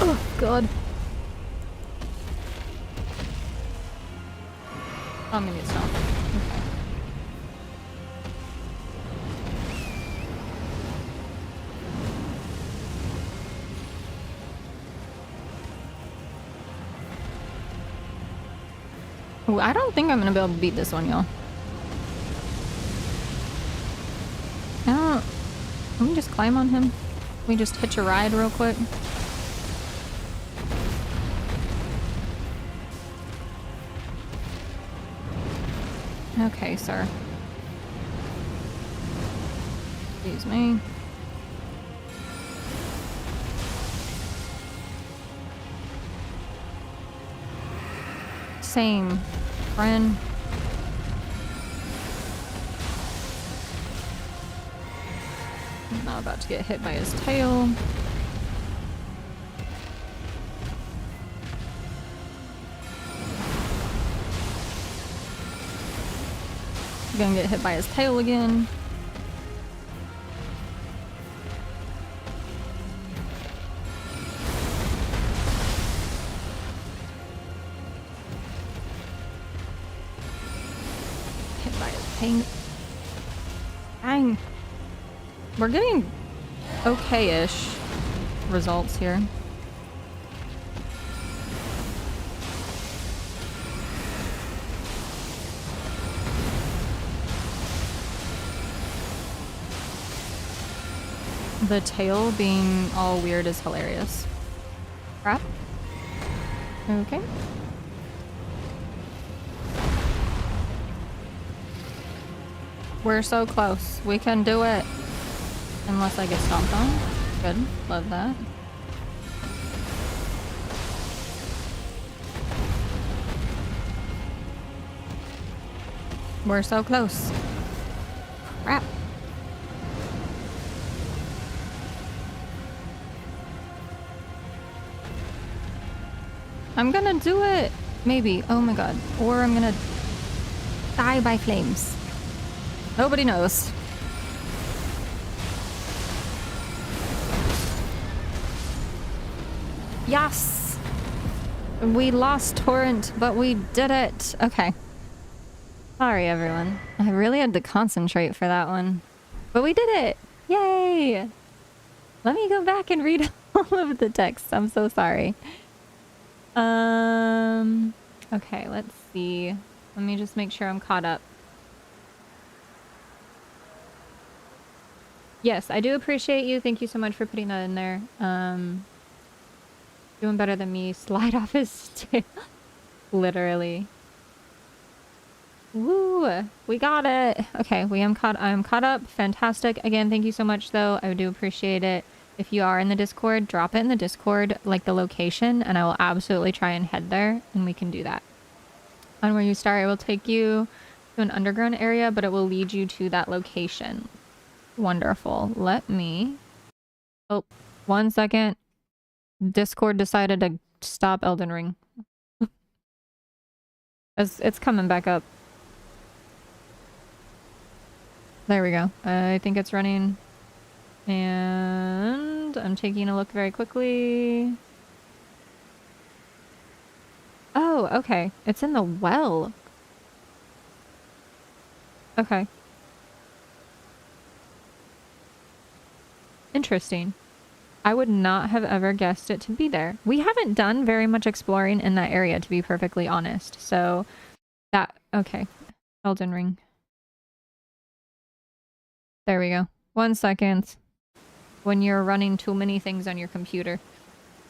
Oh God. I'm gonna get stomped. Okay. Ooh, I don't think I'm gonna be able to beat this one, y'all. Can we just climb on him? Can we just hitch a ride real quick? Okay, sir. Excuse me. Same, friend. I'm not about to get hit by his tail. Gonna get hit by his tail again. Hit by his paint. Dang. We're getting okay-ish results here. The tail being all weird is hilarious. Crap. Okay. We're so close. We can do it. Unless I get stomped on. Good. Love that. We're so close. Crap. I'm gonna do it. Maybe. Oh my god. Or I'm gonna die by flames. Nobody knows. Yes! We lost Torrent, but we did it. Okay. Sorry, everyone. I really had to concentrate for that one. But we did it! Yay! Let me go back and read all of the text. I'm so sorry. Okay, let's see. Let me just make sure I'm caught up. Yes, I do appreciate you. Thank you so much for putting that in there. Doing better than me. Slide off his tail. Literally. Woo! We got it! Okay, I'm caught up. Fantastic. Again, thank you so much though. I do appreciate it. If you are in the Discord, drop it in the Discord, like the location, and I will absolutely try and head there, and we can do that. On where you start, it will take you to an underground area, but it will lead you to that location. Wonderful. Let me... Oh, 1 second. Discord decided to stop Elden Ring. It's coming back up. There we go. I think it's running. And I'm taking a look very quickly. Oh, okay. It's in the well. Okay. Interesting. I would not have ever guessed it to be there. We haven't done very much exploring in that area, to be perfectly honest. So that... Okay. Elden Ring. There we go. 1 second. When you're running too many things on your computer.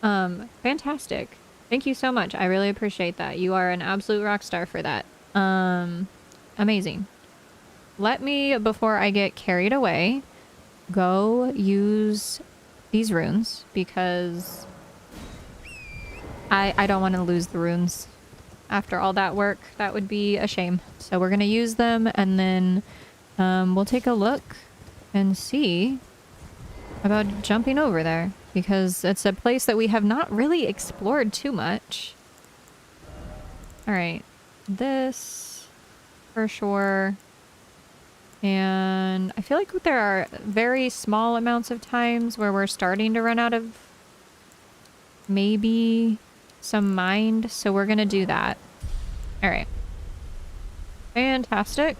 Fantastic. Thank you so much. I really appreciate that. You are an absolute rock star for that. Amazing. Let me, before I get carried away, go use these runes because I don't want to lose the runes after all that work. That would be a shame. So we're going to use them and then we'll take a look and see about jumping over there because it's a place that we have not really explored too much. All right, this for sure. And I feel like there are very small amounts of times where we're starting to run out of maybe some mind, so we're gonna do that. All right. Fantastic.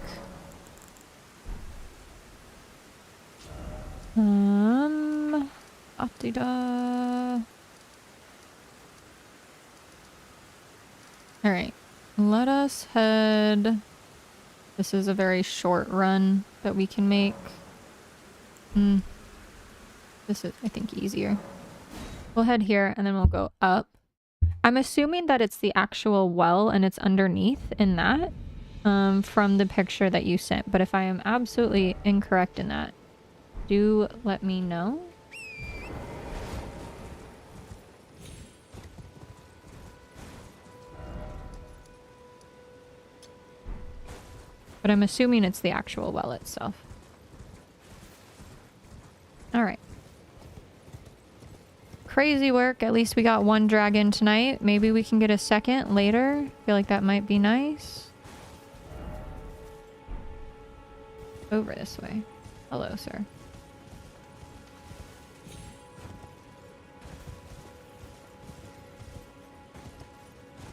Da. All right. Let us head. This is a very short run that we can make. This is, I think, easier. We'll head here and then we'll go up. I'm assuming that it's the actual well and it's underneath in that from the picture that you sent. But if I am absolutely incorrect in that, do let me know. But I'm assuming it's the actual well itself. Alright. Crazy work. At least we got one dragon tonight. Maybe we can get a second later. I feel like that might be nice. Over this way. Hello, sir.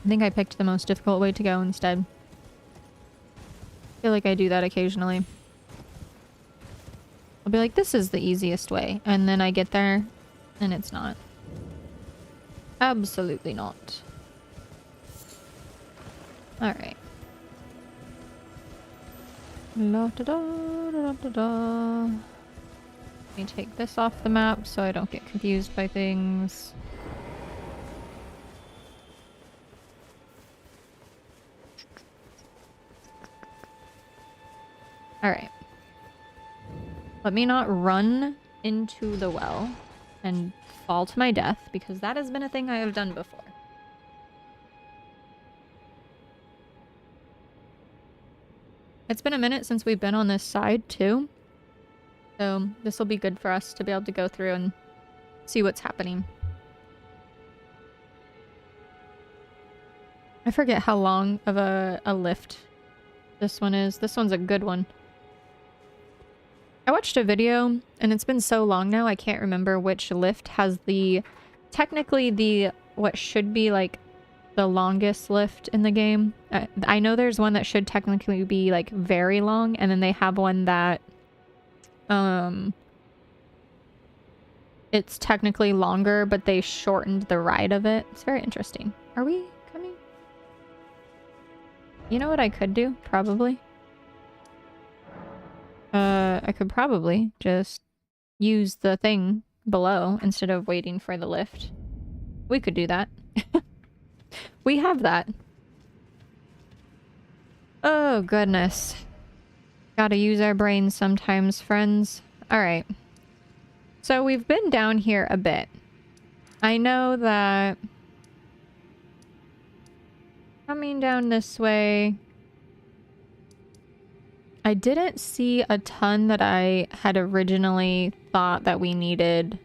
I think I picked the most difficult way to go instead. I feel like I do that occasionally. I'll be like, this is the easiest way. And then I get there and it's not. Absolutely not. Alright. La da da da da da. Let me take this off the map so I don't get confused by things. Alright. Let me not run into the well and fall to my death, because that has been a thing I have done before. It's been a minute since we've been on this side too. So this will be good for us to be able to go through and see what's happening. I forget how long of a lift this one is. This one's a good one. I watched a video, and it's been so long now, I can't remember which lift has the... technically the... what should be, like, the longest lift in the game. I know there's one that should technically be, like, very long, and then they have one that... it's technically longer, but they shortened the ride of it. It's very interesting. Are we coming? You know what I could do? Probably. I could probably just use the thing below instead of waiting for the lift. We could do that. We have that. Oh, goodness. Gotta use our brains sometimes, friends. Alright. So we've been down here a bit. I know that... coming down this way... I didn't see a ton that I had originally thought that we needed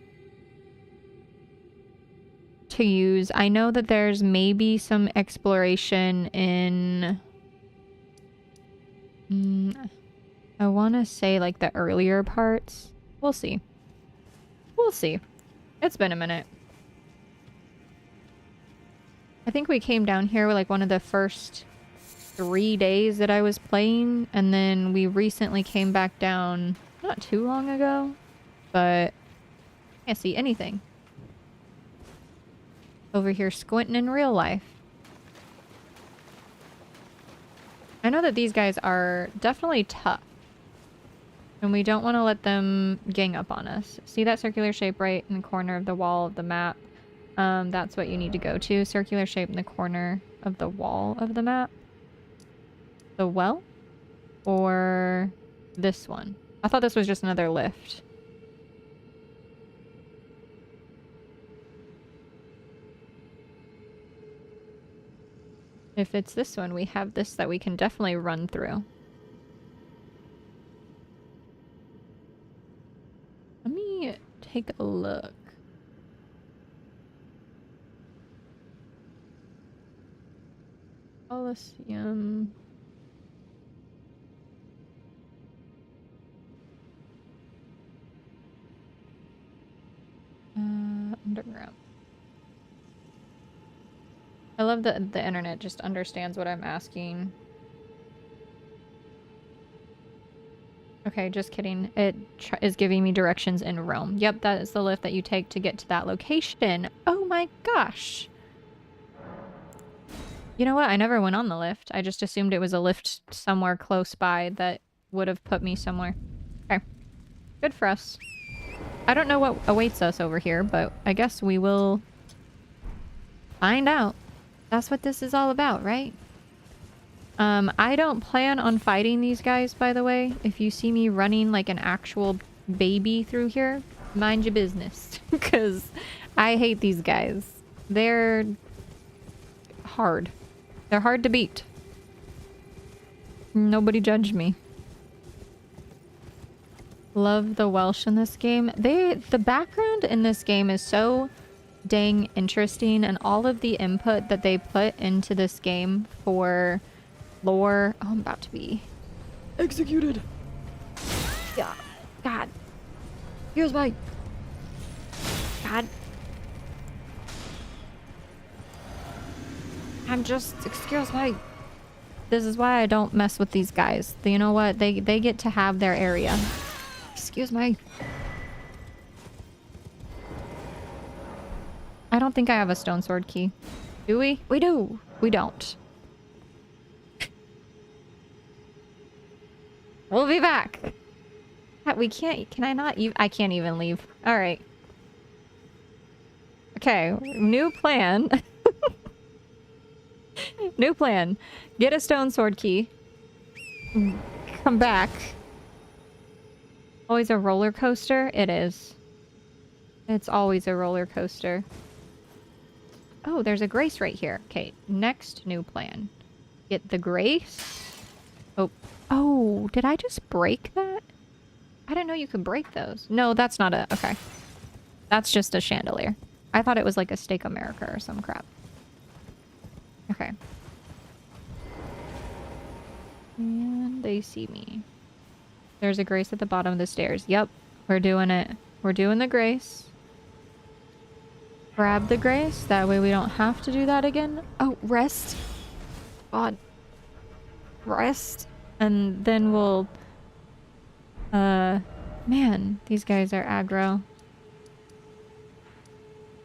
to use. I know that there's maybe some exploration in... I want to say like the earlier parts. We'll see. We'll see. It's been a minute. I think we came down here with like one of the first 3 days that I was playing, and then we recently came back down not too long ago, but can't see anything. Over here squinting in real life. I know that these guys are definitely tough, and we don't want to let them gang up on us. See that circular shape right in the corner of the wall of the map? That's what you need to go to. Circular shape in the corner of the wall of the map. The well? Or this one? I thought this was just another lift. If it's this one, we have this that we can definitely run through. Let me take a look. Coliseum. Underground. I love that the internet just understands what I'm asking. Okay, just kidding. It is giving me directions in Rome. Yep, that is the lift that you take to get to that location. Oh my gosh. You know what? I never went on the lift. I just assumed it was a lift somewhere close by that would have put me somewhere. Okay. Good for us. I don't know what awaits us over here, but I guess we will find out. That's what this is all about, right? I don't plan on fighting these guys, by the way. If you see me running like an actual baby through here, mind your business. Because I hate these guys. They're hard. They're hard to beat. Nobody judge me. Love the Welsh in this game. The background in this game is so dang interesting, and all of the input that they put into this game for lore. Oh, I'm about to be executed. Yeah. God. Here's my... God. I'm just... Excuse me. This is why I don't mess with these guys. You know what? They get to have their area. Excuse me. I don't think I have a stone sword key. Do we? We do. We don't. We'll be back. We can't... Can I not? I can't even leave. Alright. Okay. New plan. New plan. Get a stone sword key. Come back. Always a roller coaster? It is. It's always a roller coaster. Oh, there's a grace right here. Okay, next new plan. Get the grace. Oh. Oh, did I just break that? I didn't know you could break those. No, that's not a... Okay. That's just a chandelier. I thought it was like a Steak America or some crap. Okay. And they see me. There's a grace at the bottom of the stairs. Yep, we're doing it. We're doing the grace. Grab the grace. That way we don't have to do that again. Oh, rest. God. Rest. And then we'll... Man, these guys are aggro.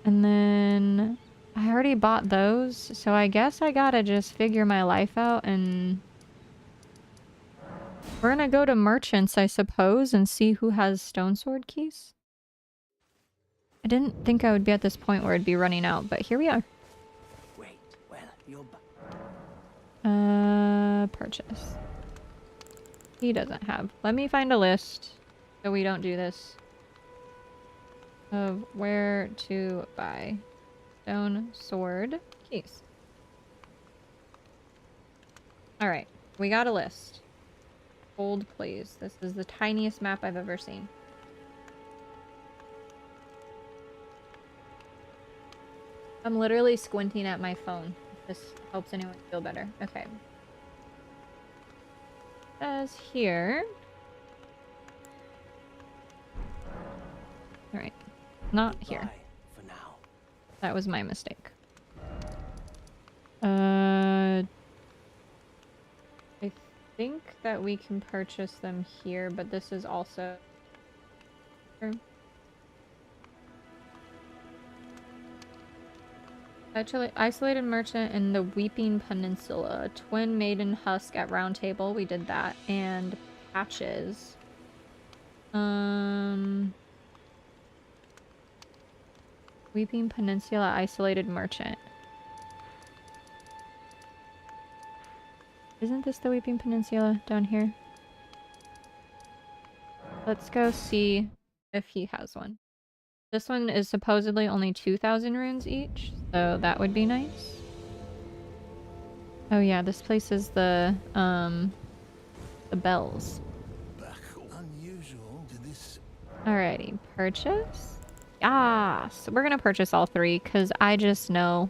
And then... I already bought those, so I guess I gotta just figure my life out and... We're gonna go to merchants, I suppose, and see who has stone sword keys. I didn't think I would be at this point where it'd be running out, but here we are. Wait, well, you're purchase. He doesn't have. Let me find a list so we don't do this. Of where to buy stone sword keys. Alright, we got a list. Hold, please. This is the tiniest map I've ever seen. I'm literally squinting at my phone. If this helps anyone feel better. Okay. It says here. Alright. Not here. for now. That was my mistake. I think that we can purchase them here, but this is also... Actually, isolated merchant in the Weeping Peninsula. Twin maiden husk at Round Table. We did that. And patches. Weeping Peninsula isolated merchant. Isn't this the Weeping Peninsula down here? Let's go see if he has one. This one is supposedly only 2,000 runes each, so that would be nice. Oh yeah, this place is the bells. Unusual to this. Alrighty, purchase. Ah, so we're gonna purchase all three because I just know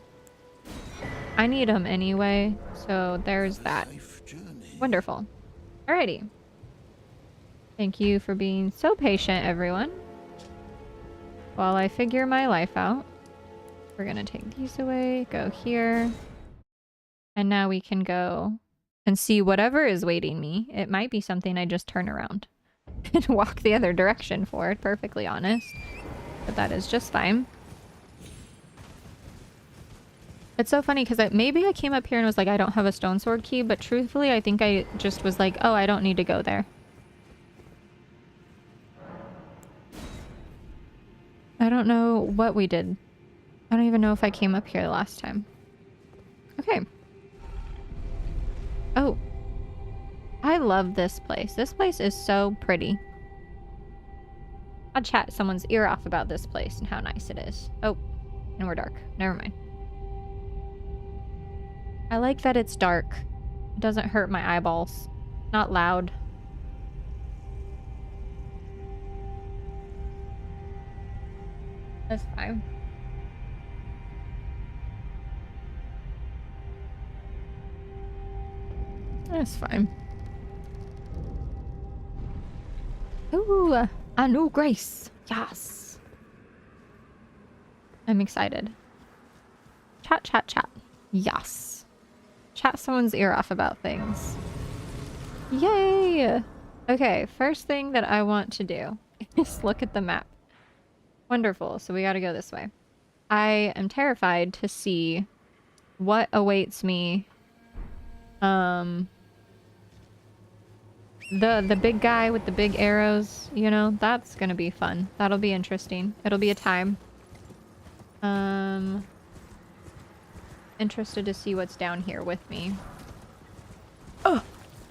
I need them anyway. So there's that. Wonderful. Alrighty. Thank you for being so patient, everyone. While I figure my life out. We're gonna take these away, go here. And now we can go and see whatever is waiting me. It might be something I just turn around and walk the other direction for, perfectly honest. But that is just fine. It's so funny because maybe I came up here and was like, I don't have a stone sword key, but truthfully, I think I just was like, oh, I don't need to go there. I don't know what we did. I don't even know if I came up here the last time. Okay. Oh. I love this place. This place is so pretty. I'll chat someone's ear off about this place and how nice it is. Oh. And we're dark. Never mind. I like that it's dark. It doesn't hurt my eyeballs. Not loud. That's fine. That's fine. Ooh, a new grace. Yes. I'm excited. Chat, chat, chat. Yes. Chat someone's ear off about things. Yay! Okay, first thing that I want to do is look at the map. Wonderful, so we gotta go this way. I am terrified to see what awaits me. The big guy with the big arrows, you know, that's gonna be fun. That'll be interesting. It'll be a time. Interested to see what's down here with me. Oh,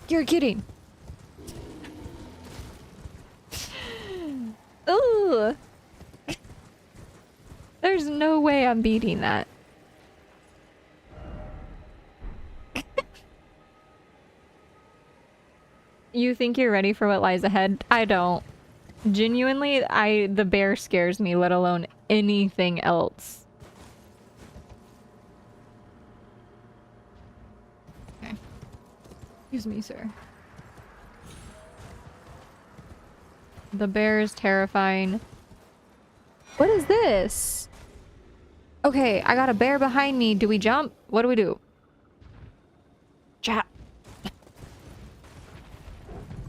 you're kidding. no way I'm beating that. You think you're ready for what lies ahead? I don't. Genuinely, the bear scares me, let alone anything else. Okay. Excuse me, sir. The bear is terrifying. What is this? Okay, I got a bear behind me. Do we jump? What do we do? Chat.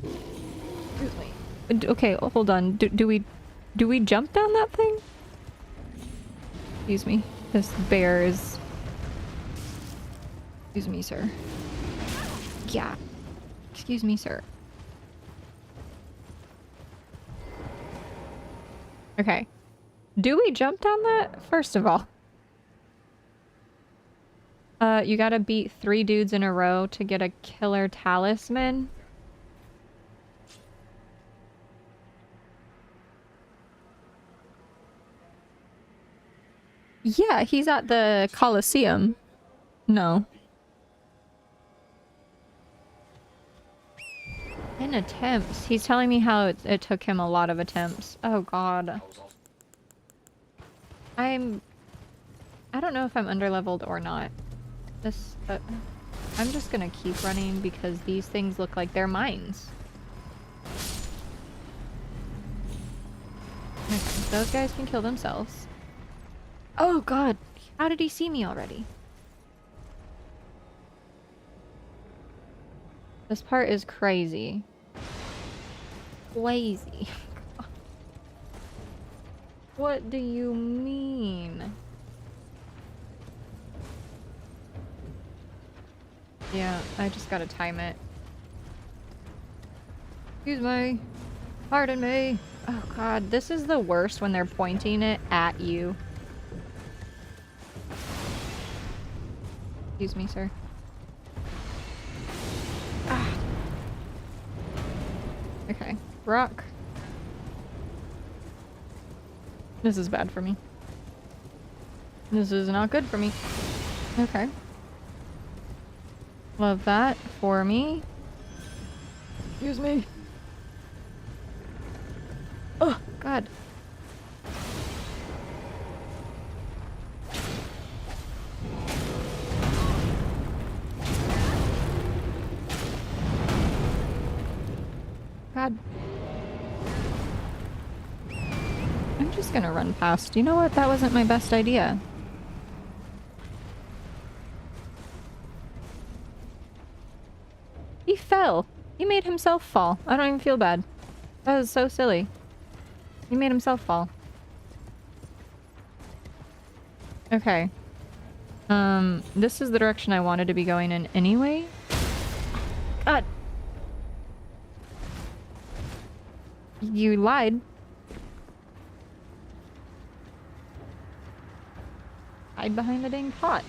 Excuse me. Okay, hold on. Do we jump down that thing? Excuse me. This bear is... Excuse me, sir. Yeah. Excuse me, sir. Okay. Do we jump down that? First of all. You gotta beat 3 dudes in a row to get a killer talisman. Yeah, he's at the Colosseum. No. 10 attempts. He's telling me how it took him a lot of attempts. Oh god. I don't know if I'm underleveled or not. I'm just gonna keep running because these things look like they're mines. Okay, those guys can kill themselves. Oh god, how did he see me already? This part is crazy. Crazy. What do you mean? Yeah, I just gotta time it. Excuse me. Pardon me. Oh god, this is the worst when they're pointing it at you. Excuse me, sir. Ah. Okay. Rock. This is bad for me. This is not good for me. Okay. Love that for me. Excuse me. Oh, God. God. I'm just gonna run past. You know what? That wasn't my best idea. He fell. He made himself fall. I don't even feel bad. That was so silly. He made himself fall. Okay. This is the direction I wanted to be going in anyway. God. You lied. Hide behind the dang pot.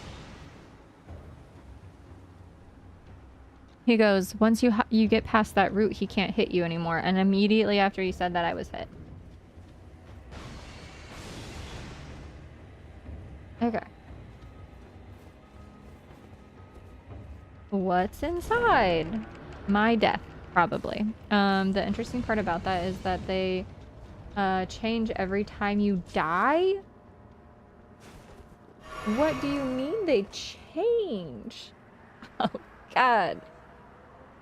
He goes, once you get past that route, he can't hit you anymore. And immediately after he said that, I was hit. Okay. What's inside? My death, probably. The interesting part about that is that they change every time you die. What do you mean they change? Oh, God.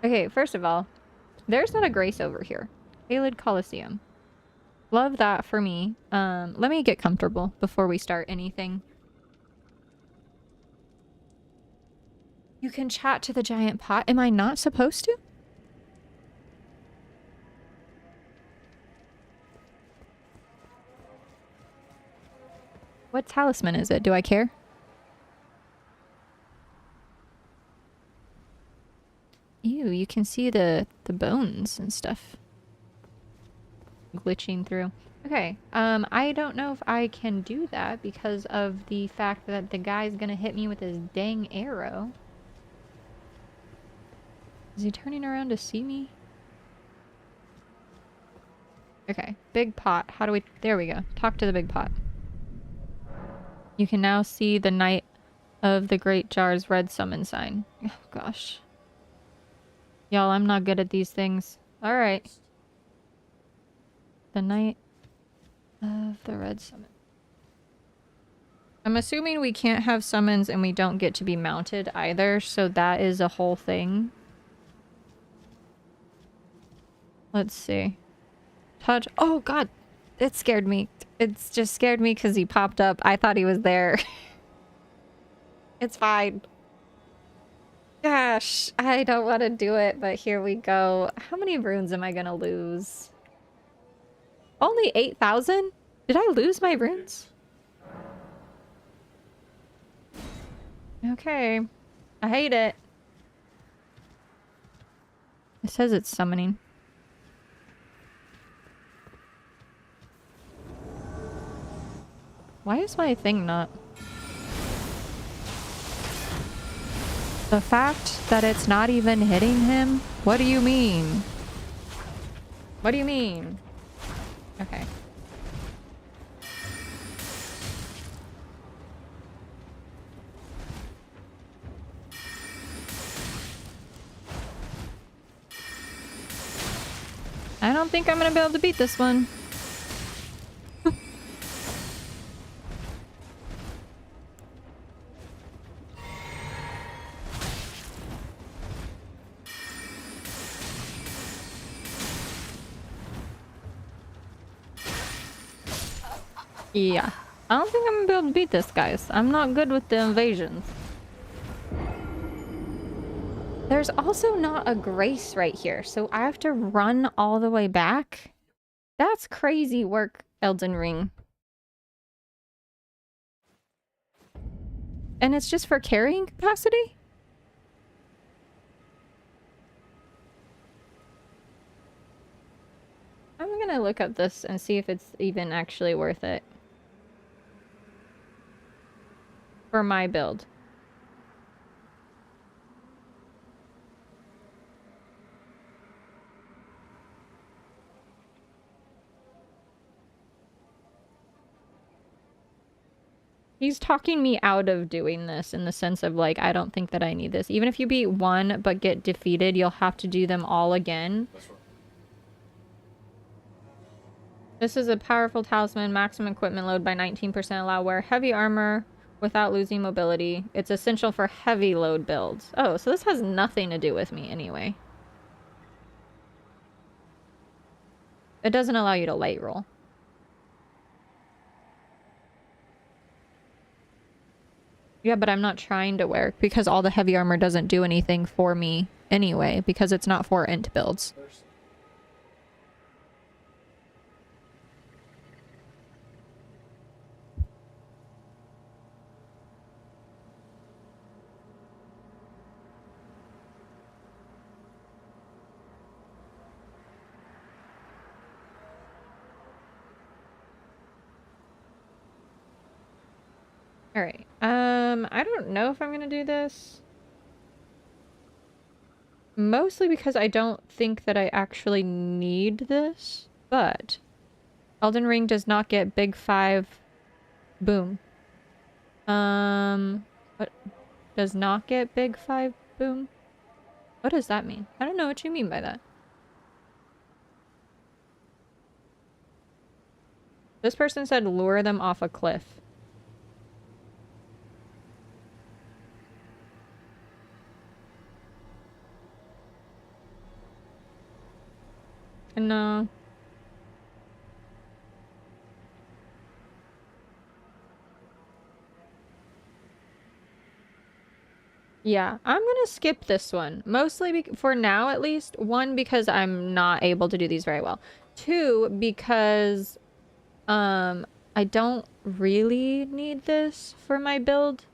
Okay, first of all, there's not a grace over here. Elden Coliseum. Love that for me. Let me get comfortable before we start anything. You can chat to the giant pot. Am I not supposed to? What talisman is it? Do I care? Ew, you can see the bones and stuff glitching through. Okay, I don't know if I can do that because of the fact that the guy's gonna hit me with his dang arrow. Is he turning around to see me? Okay, big pot. How do we... There we go. Talk to the big pot. You can now see the Knight of the Great Jar's red summon sign. Oh, gosh. Y'all, I'm not good at these things. Alright. The Knight of the Red Summon. I'm assuming we can't have summons and we don't get to be mounted either, so that is a whole thing. Let's see. Touch. Oh, God. It scared me. It's just scared me because he popped up. I thought he was there. It's fine. Gosh, I don't want to do it, but here we go. How many runes am I going to lose? Only 8,000? Did I lose my runes? Okay. I hate it. It says it's summoning. Why is my thing not? The fact that it's not even hitting him? What do you mean? What do you mean? Okay. I don't think I'm gonna be able to beat this one. Yeah. I don't think I'm gonna be able to beat this, guys. I'm not good with the invasions. There's also not a grace right here, so I have to run all the way back? That's crazy work, Elden Ring. And it's just for carrying capacity? I'm gonna look up this and see if it's even actually worth it. For my build. He's talking me out of doing this in the sense of like, I don't think that I need this. Even if you beat one but get defeated, you'll have to do them all again. This is a powerful talisman, maximum equipment load by 19%, allow wear heavy armor without losing mobility. It's essential for heavy load builds. Oh, so this has nothing to do with me anyway. It doesn't allow you to light roll. Yeah, but I'm not trying to wear because all the heavy armor doesn't do anything for me anyway because it's not for int builds. Alright, I don't know if I'm gonna do this. Mostly because I don't think that I actually need this, but Elden Ring does not get big 5 boom. What does not get big 5 boom? What does that mean? I don't know what you mean by that. This person said lure them off a cliff. No. Yeah, I'm gonna skip this one. Mostly for now, at least. One, because I'm not able to do these very well. Two, because I don't really need this for my build.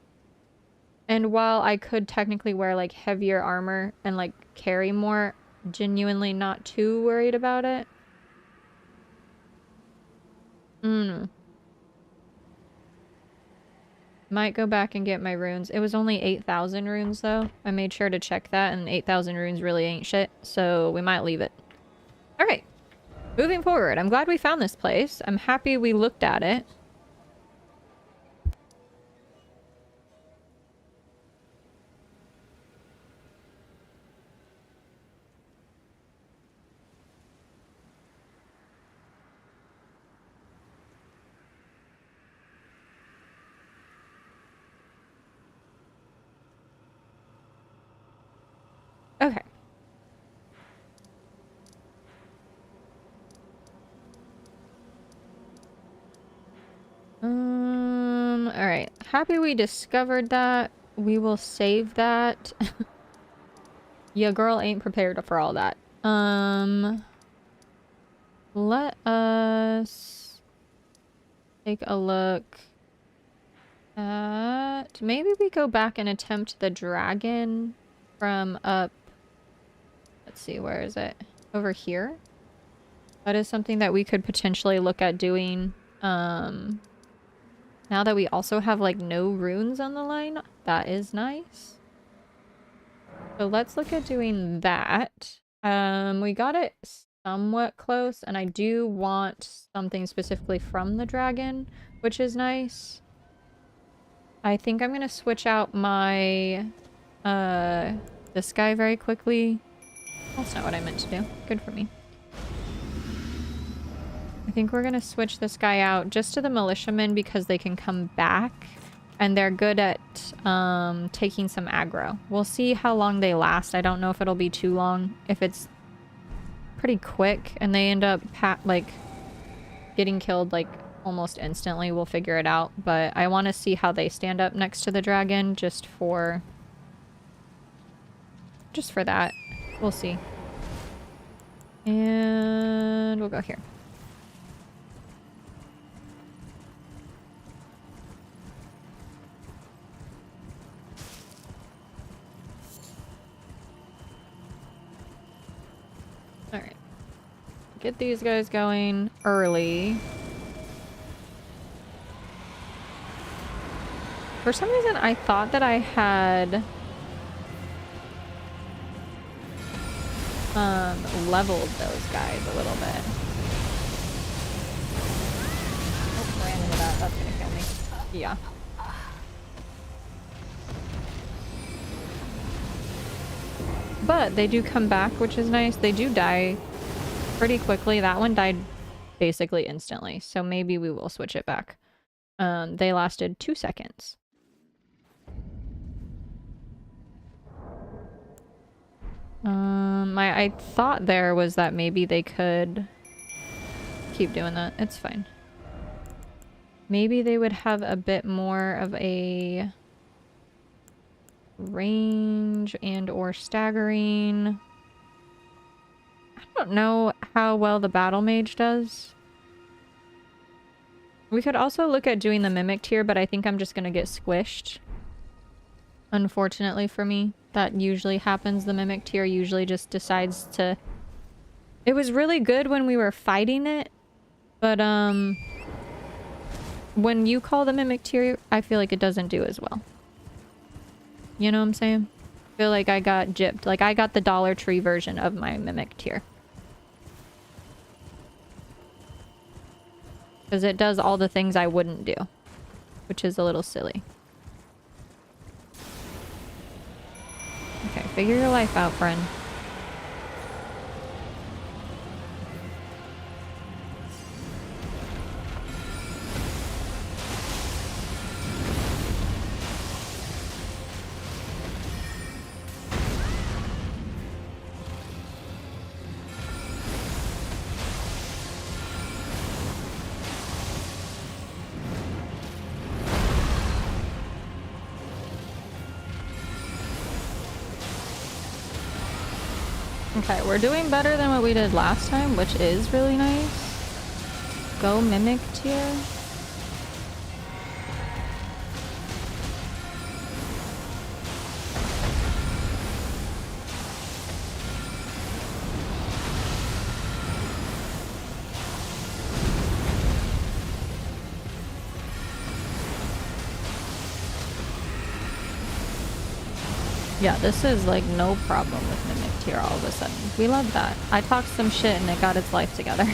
And while I could technically wear like heavier armor and like carry more, genuinely not too worried about it. Might go back and get my runes. It was only 8,000 runes though. I made sure to check that and 8,000 runes really ain't shit. So we might leave it. Alright. Moving forward. I'm glad we found this place. I'm happy we looked at it. happy we discovered that. We will save that. Yeah, girl ain't prepared for all that. Let us take a look at... Maybe we go back and attempt the dragon from up... Let's see, where is it? Over here? That is something that we could potentially look at doing. Now that we also have, like, no runes on the line. That is nice. So let's look at doing that. We got it somewhat close, and I do want something specifically from the dragon, which is nice. I think I'm gonna switch out my, this guy very quickly. That's not what I meant to do. Good for me. I think we're gonna switch this guy out just to the militiamen because they can come back. And they're good at taking some aggro. We'll see how long they last. I don't know if it'll be too long. If it's pretty quick and they end up like getting killed like almost instantly, we'll figure it out. But I want to see how they stand up next to the dragon just for that. We'll see. And we'll go here. Alright. Get these guys going early. For some reason, I thought that I had leveled those guys a little bit. Oh, ran into that. That's gonna kill me. Yeah. But they do come back, which is nice. They do die pretty quickly. That one died basically instantly. So maybe we will switch it back. They lasted 2 seconds. I thought there was that maybe they could keep doing that. It's fine. Maybe they would have a bit more of a range and or staggering. I don't know how well the battle mage does. We could also look at doing the mimic tier, but I think I'm just gonna get squished. Unfortunately for me, that usually happens. The mimic tier usually just decides to... It was really good when we were fighting it, but when you call the mimic tier, I feel like it doesn't do as well. You know what I'm saying? I feel like I got gypped. Like, I got the Dollar Tree version of my mimic tier. Because it does all the things I wouldn't do. Which is a little silly. Okay, figure your life out, friend. Okay, we're doing better than what we did last time, which is really nice. Go mimic tier. Yeah, this is like no problem with mimic tier all of a sudden. We love that. I talked some shit and it got its life together.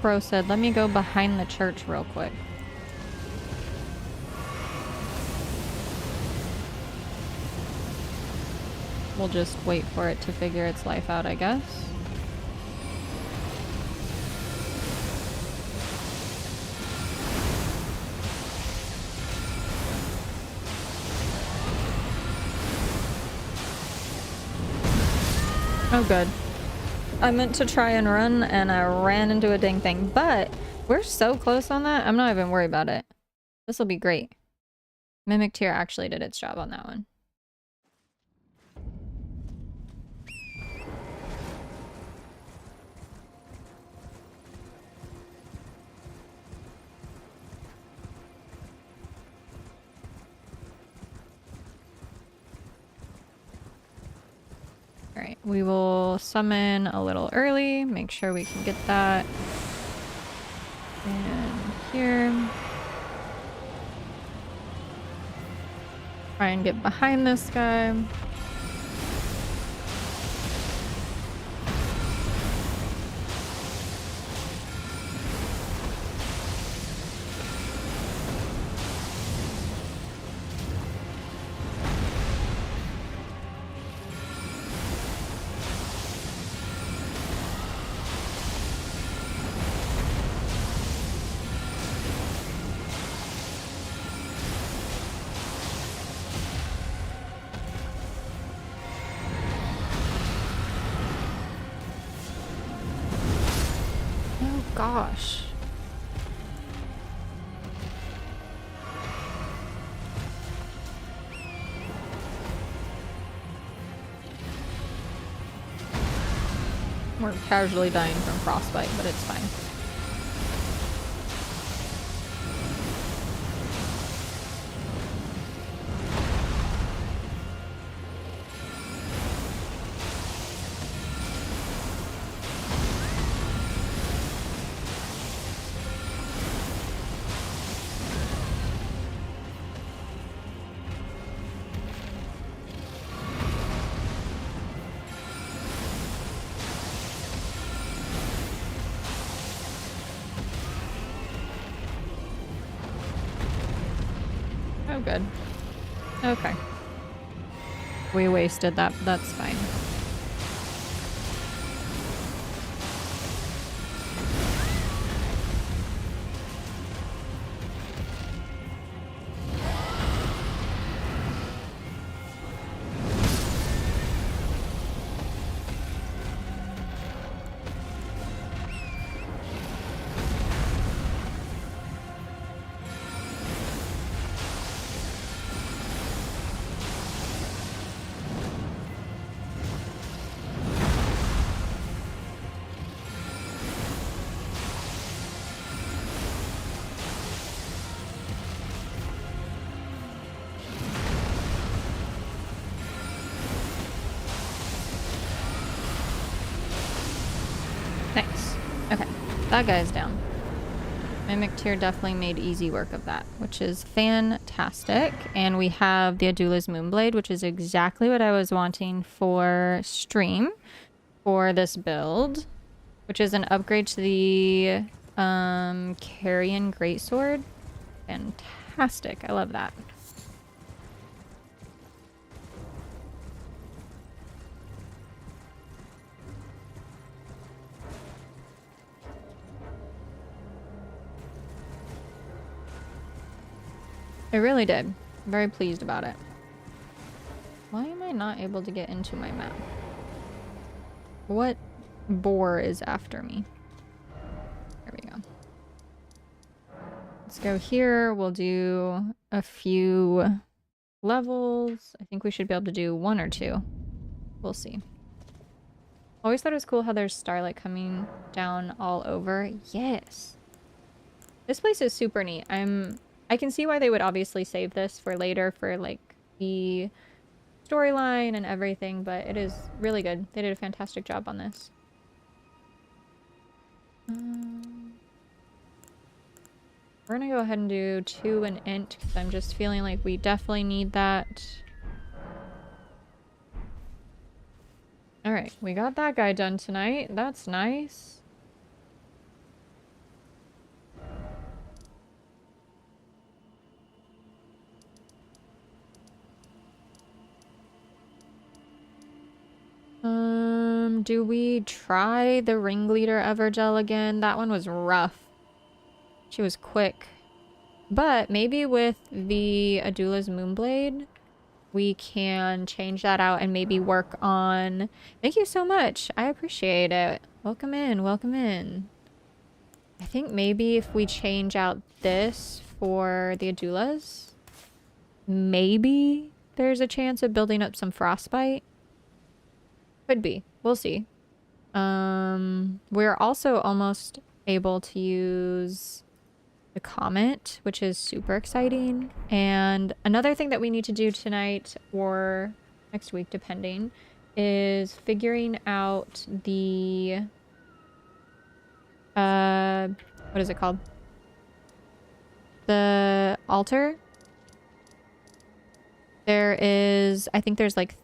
Bro said, let me go behind the church real quick. We'll just wait for it to figure its life out, I guess. Oh, good. I meant to try and run, and I ran into a dang thing, but we're so close on that, I'm not even worried about it. This will be great. Mimic Tear actually did its job on that one. Alright, we will summon a little early, make sure we can get that. And here. Try and get behind this guy. Oh gosh. We're casually dying from frostbite, but it's fine. Oh, good. Okay. We wasted that. That's fine. Nice. Okay. That guy's down. Mimic Tear definitely made easy work of that, which is fantastic. And we have the Adula's Moonblade, which is exactly what I was wanting for stream for this build, which is an upgrade to the Carrion Greatsword. Fantastic. I love that. It really did. I'm very pleased about it. Why am I not able to get into my map? What boar is after me? There we go. Let's go here. We'll do a few levels. I think we should be able to do 1 or 2. We'll see. Always thought it was cool how there's starlight coming down all over. Yes. This place is super neat. I can see why they would obviously save this for later for like the storyline and everything, but it is really good. They did a fantastic job on this. We're gonna go ahead and do 2 and int because I'm just feeling like we definitely need that. Alright, we got that guy done tonight. That's nice. Do we try the Ringleader Evergel again? That one was rough. She was quick. But maybe with the Adula's Moonblade, we can change that out and maybe work on... Thank you so much. I appreciate it. Welcome in. Welcome in. I think maybe if we change out this for the Adulas, maybe there's a chance of building up some frostbite. Could be. We'll see. We're also almost able to use the comet, which is super exciting. And another thing that we need to do tonight or next week, depending, is figuring out the what is it called? The altar. There is, I think there's like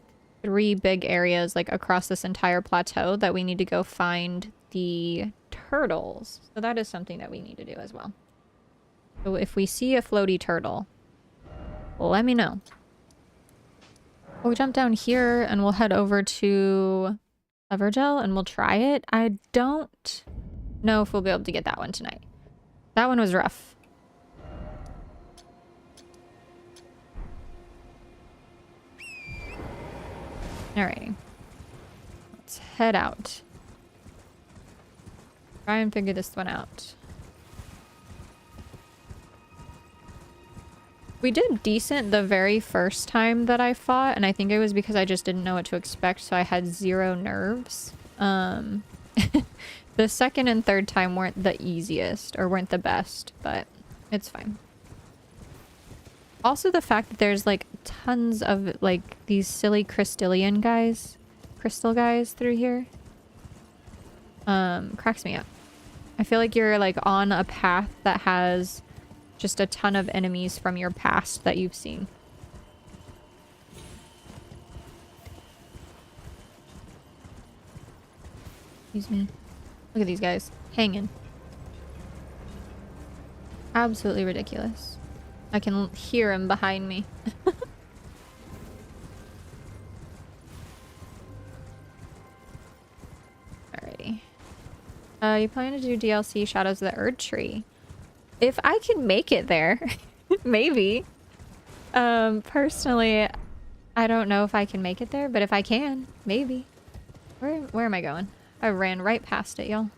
3 big areas like across this entire plateau that we need to go find the turtles. So that is something that we need to do as well. So if we see a floaty turtle, let me know. We'll jump down here and we'll head over to Evergel and we'll try it. I don't know if we'll be able to get that one tonight. That one was rough. Alrighty. Let's head out. Try and figure this one out. We did decent the very first time that I fought, and I think it was because I just didn't know what to expect, so I had 0 nerves. The second and third time weren't the easiest, or weren't the best, but it's fine. Also the fact that there's like tons of like these silly crystal guys through here, cracks me up. I feel like you're like on a path that has just a ton of enemies from your past that you've seen. Excuse me. Look at these guys hanging. Absolutely ridiculous. I can hear him behind me. Alrighty. You plan to do DLC Shadows of the Erd Tree? If I can make it there, maybe. Personally, I don't know if I can make it there, but if I can, maybe. Where am I going? I ran right past it, y'all.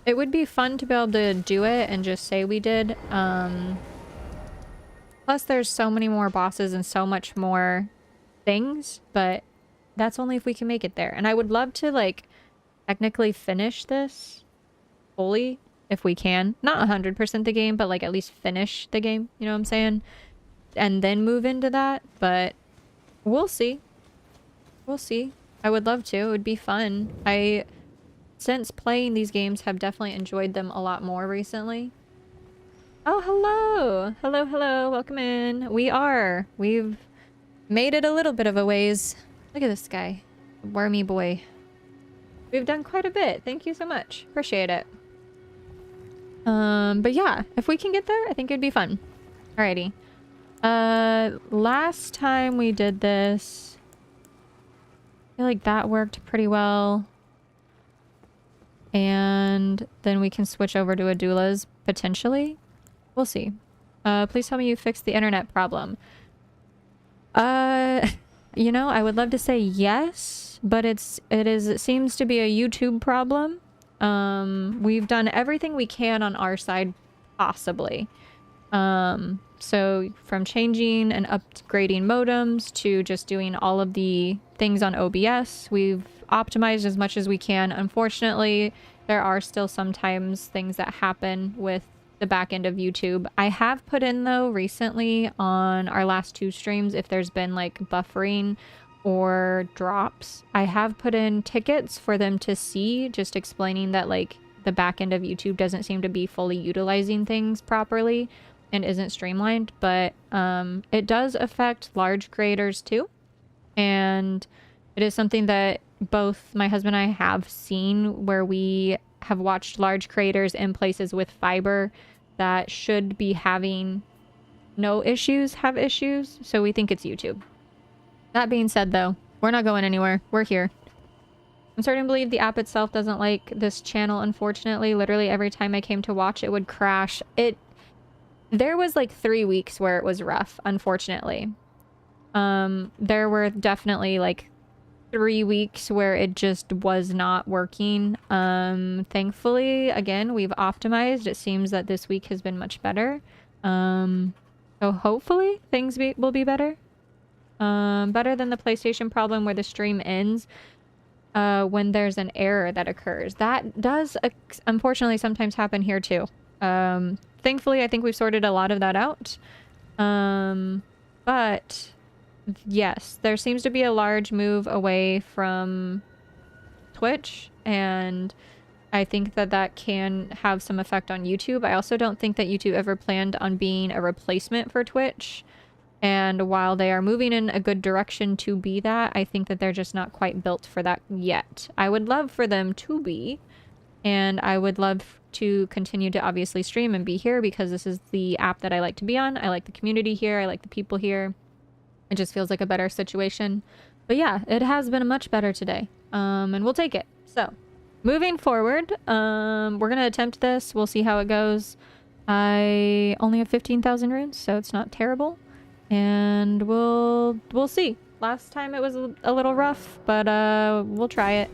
It would be fun to be able to do it and just say we did. Plus there's so many more bosses and so much more things, but that's only if we can make it there. And I would love to like technically finish this fully if we can. Not 100% the game, but like at least finish the game, you know what I'm saying? And then move into that, but we'll see. We'll see. I would love to. It would be fun. Since playing these games, have definitely enjoyed them a lot more recently. Oh, hello! Hello, hello. Welcome in. We've made it a little bit of a ways. Look at this guy. Wormy boy. We've done quite a bit. Thank you so much. Appreciate it. But yeah, if we can get there, I think it'd be fun. Alrighty. Last time we did this, I feel like that worked pretty well. And then we can switch over to Adula's, potentially. We'll see. Please tell me you fixed the internet problem. You know, I would love to say yes, but it seems to be a YouTube problem. We've done everything we can on our side, possibly. So from changing and upgrading modems to just doing all of the things on OBS, we've optimized as much as we can. Unfortunately, there are still sometimes things that happen with the back end of YouTube. I have put in though recently on our last 2 streams, if there's been like buffering or drops, I have put in tickets for them to see, just explaining that like the back end of YouTube doesn't seem to be fully utilizing things properly and isn't streamlined, but it does affect large creators too. And it is something that both my husband and I have seen, where we have watched large creators in places with fiber that should be having no issues have issues. So we think it's YouTube. That being said though, we're not going anywhere. We're here. I'm starting to believe the app itself doesn't like this channel, unfortunately. Literally every time I came to watch, it would crash. There was like 3 weeks where it was rough, unfortunately. There were definitely like 3 weeks where it just was not working. Thankfully, again, we've optimized. It seems that this week has been much better. So hopefully things will be better. Better than the PlayStation problem where the stream ends when there's an error that occurs. That does unfortunately sometimes happen here too. Thankfully, I think we've sorted a lot of that out. But yes, there seems to be a large move away from Twitch, and I think that that can have some effect on YouTube. I also don't think that YouTube ever planned on being a replacement for Twitch. And while they are moving in a good direction to be that, I think that they're just not quite built for that yet. I would love for them to be, and I would love to continue to obviously stream and be here because this is the app that I like to be on. I like the community here. I like the people here. It just feels like a better situation. But yeah, it has been much better today. And we'll take it. So, moving forward, we're going to attempt this. We'll see how it goes. I only have 15,000 runes, so it's not terrible. And we'll see. Last time it was a little rough, but we'll try it.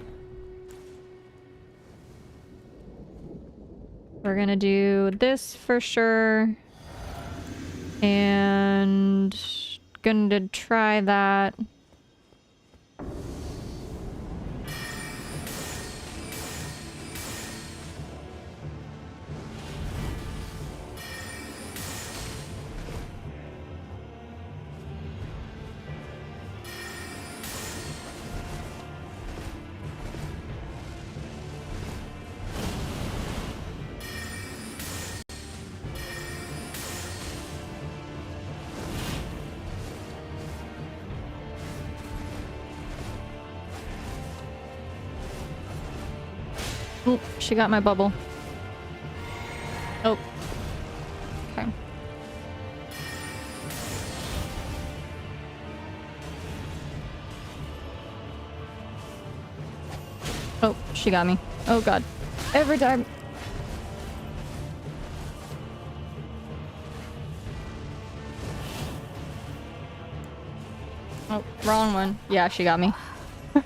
We're gonna do this for sure. And gonna try that. Oh, she got my bubble. Oh. Okay. Oh, she got me. Oh god. Every time. Oh, wrong one. Yeah, she got me.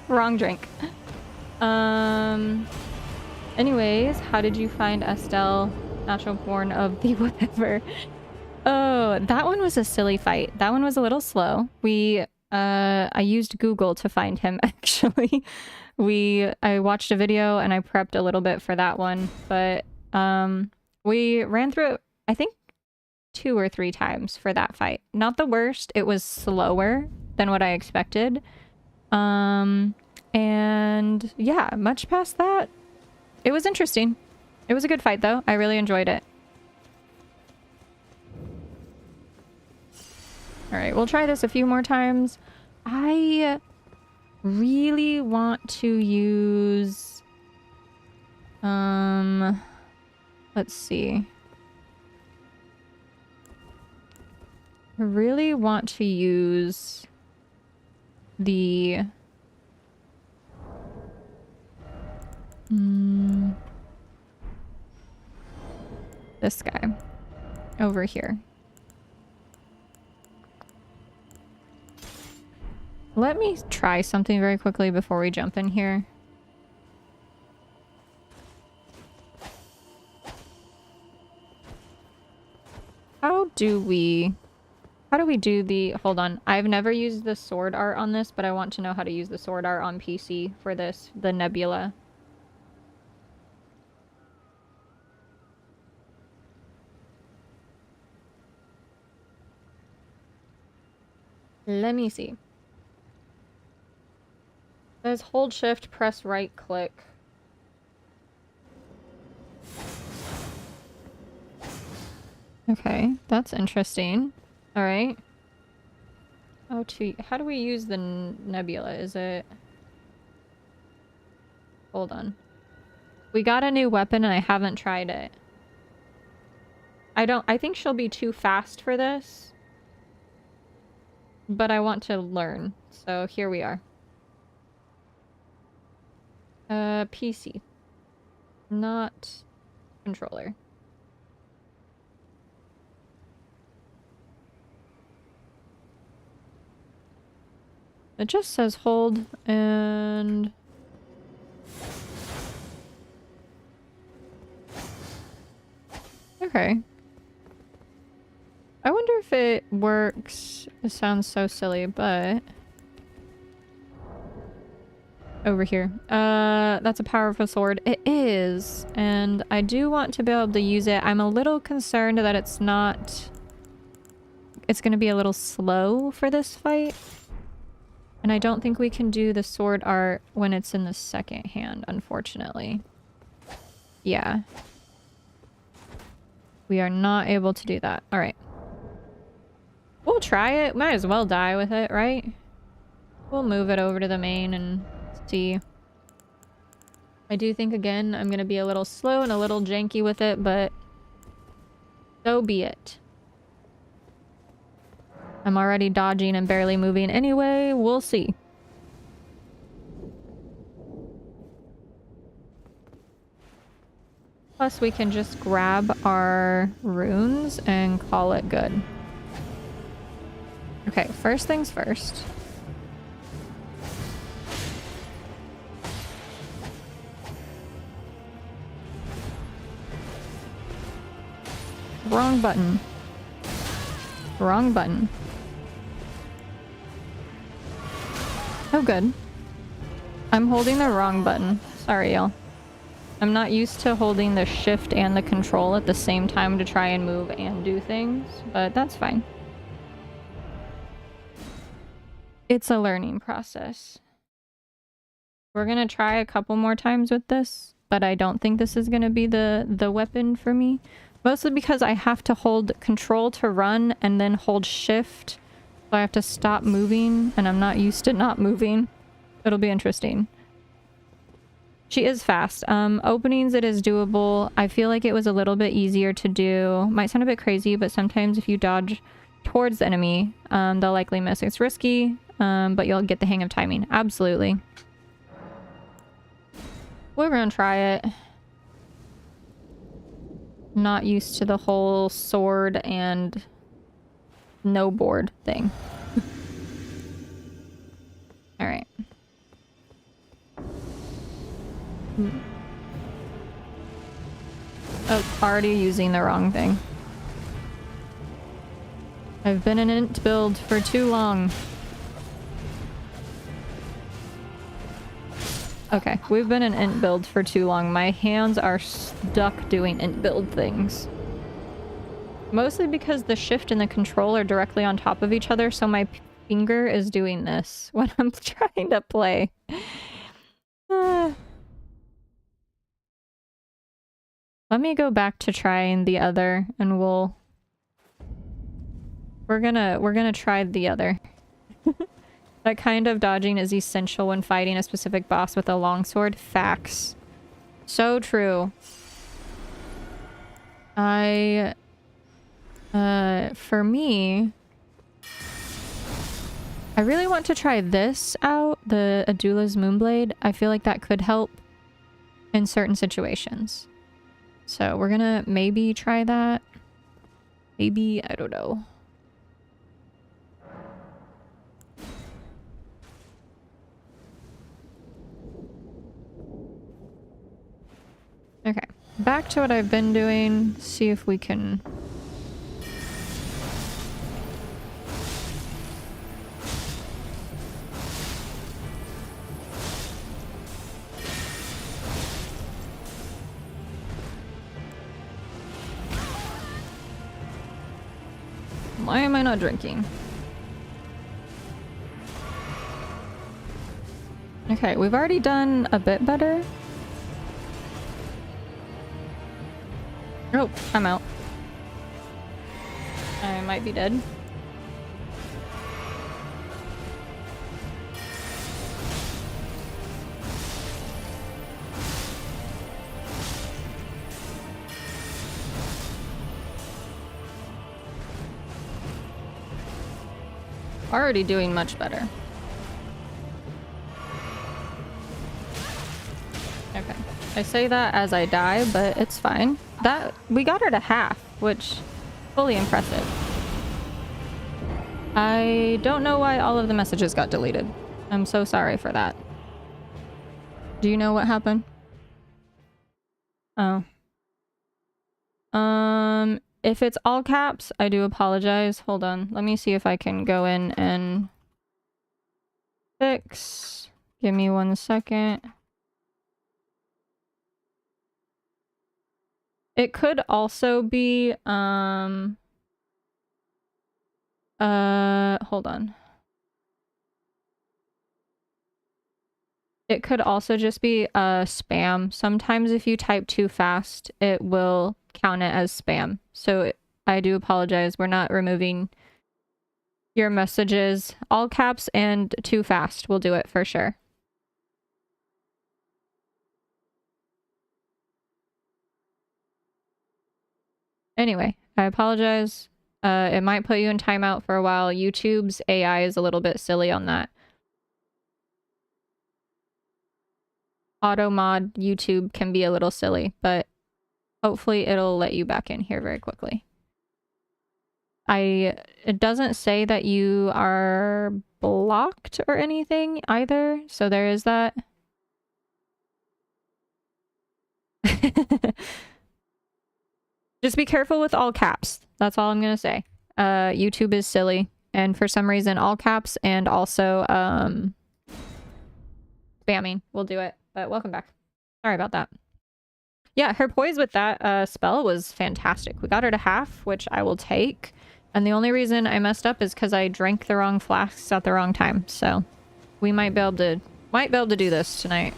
Wrong drink. Anyways, how did you find Estelle, natural born of the whatever? Oh, that one was a silly fight. That one was a little slow. I used Google to find him, actually. I watched a video and I prepped a little bit for that one, but, we ran through it, I think, 2 or 3 times for that fight. Not the worst. It was slower than what I expected. And yeah, much past that, it was interesting. It was a good fight, though. I really enjoyed it. Alright, we'll try this a few more times. I really want to use... Let's see. I really want to use the... this guy over here. Let me try something very quickly before we jump in here. How do we do the... Hold on. I've never used the sword art on this, but I want to know how to use the sword art on PC for this, the nebula. Let me see. It says hold shift, press right click. Okay, that's interesting. Alright. How do we use the nebula? Is it... Hold on. We got a new weapon and I haven't tried it. I think she'll be too fast for this. But I want to learn. So here we are. PC. Not controller. It just says hold and... Okay. I wonder if it works. It sounds so silly, but... Over here. That's a powerful sword. It is. And I do want to be able to use it. I'm a little concerned that it's not... It's going to be a little slow for this fight. And I don't think we can do the sword art when it's in the second hand, unfortunately. Yeah. We are not able to do that. Alright. We'll try it. Might as well die with it, right? We'll move it over to the main and see. I do think, again, I'm going to be a little slow and a little janky with it, but so be it. I'm already dodging and barely moving anyway. We'll see. Plus, we can just grab our runes and call it good. Okay, first things first. Wrong button. Wrong button. Oh, good. I'm holding the wrong button. Sorry, y'all. I'm not used to holding the shift and the control at the same time to try and move and do things, but that's fine. It's a learning process. We're gonna try a couple more times with this, but I don't think this is gonna be the weapon for me. Mostly because I have to hold control to run and then hold shift. So I have to stop moving, and I'm not used to not moving. It'll be interesting. She is fast. Openings, it is doable. I feel like it was a little bit easier to do. Might sound a bit crazy, but sometimes if you dodge towards the enemy, they'll likely miss. It's risky, but you'll get the hang of timing. Absolutely. We're gonna try it. Not used to the whole sword and no board thing. Alright. Oh, already using the wrong thing. I've been an int build for too long. Okay, we've been an int build for too long. My hands are stuck doing int build things. Mostly because the shift and the control are directly on top of each other, so my finger is doing this when I'm trying to play. Let me go back to trying the other, and we're gonna try the other. That kind of dodging is essential when fighting a specific boss with a longsword. Facts. So true. For me, I really want to try this out, the Adula's Moonblade. I feel like that could help in certain situations. So we're gonna maybe try that. Maybe, I don't know. Okay, back to what I've been doing. See if we can... Why am I not drinking? Okay, we've already done a bit better. Oh, I'm out. I might be dead. Already doing much better. Okay. I say that as I die, but it's fine. That we got her to half, which fully impressive. I don't know why all of the messages got deleted. I'm so sorry for that. Do you know what happened? Oh. If it's all caps, I do apologize. Hold on. Let me see if I can go in and fix. Give me 1 second. It could also be, hold on. It could also just be spam. Sometimes if you type too fast, it will count it as spam. So I do apologize. We're not removing your messages. All caps and too fast will do it for sure. Anyway, I apologize. It might put you in timeout for a while. YouTube's AI is a little bit silly on that. Auto mod YouTube can be a little silly, but hopefully it'll let you back in here very quickly. It doesn't say that you are blocked or anything either, so there is that. Just be careful with all caps. That's all I'm gonna say. YouTube is silly, and for some reason all caps and also spamming will do it. But welcome back. Sorry about that. Yeah, her poise with that spell was fantastic. We got her to half, which I will take. And the only reason I messed up is because I drank the wrong flasks at the wrong time. So we might be able to do this tonight.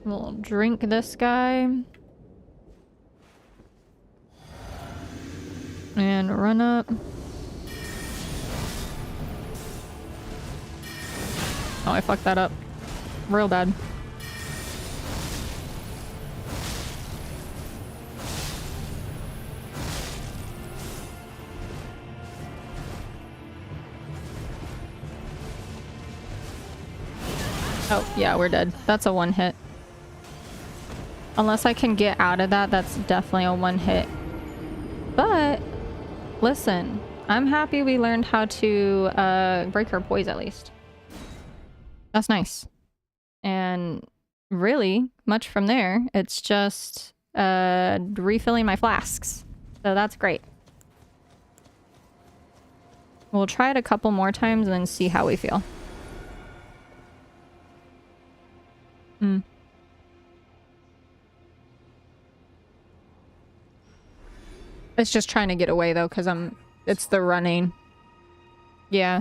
We'll drink this guy. And run up. Oh, I fucked that up. Real bad. Oh, yeah, we're dead. That's a one hit. Unless I can get out of that, that's definitely a one hit. But, listen, I'm happy we learned how to break her poise at least. That's nice. And really, much from there, it's just refilling my flasks. So that's great. We'll try it a couple more times and then see how we feel. It's just trying to get away though, because it's the running. Yeah.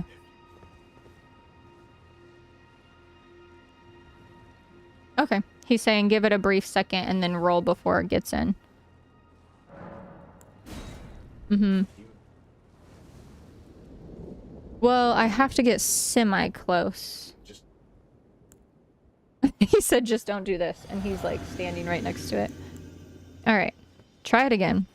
Okay. He's saying give it a brief second and then roll before it gets in. Well, I have to get semi-close. He said just don't do this, and he's like standing right next to it. Alright. Try it again.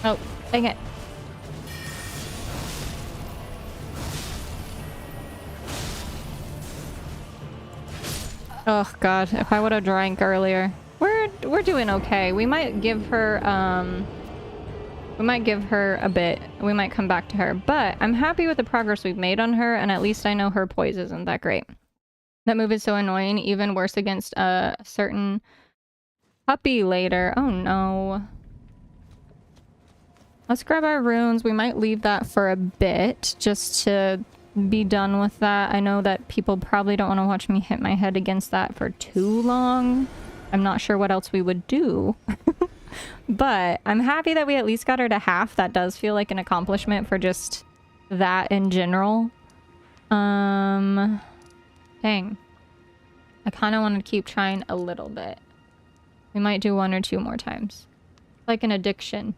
Oh, dang it. Oh god, if I would have drank earlier. We're doing okay. We might give her a bit. We might come back to her, but I'm happy with the progress we've made on her, and at least I know her poise isn't that great. That move is so annoying, even worse against a certain puppy later. Oh no. Let's grab our runes. We might leave that for a bit just to be done with that. I know that people probably don't want to watch me hit my head against that for too long. I'm not sure what else we would do. But I'm happy that we at least got her to half. That does feel like an accomplishment for just that in general. Dang. I kind of want to keep trying a little bit. We might do 1 or 2 more times. Like an addiction.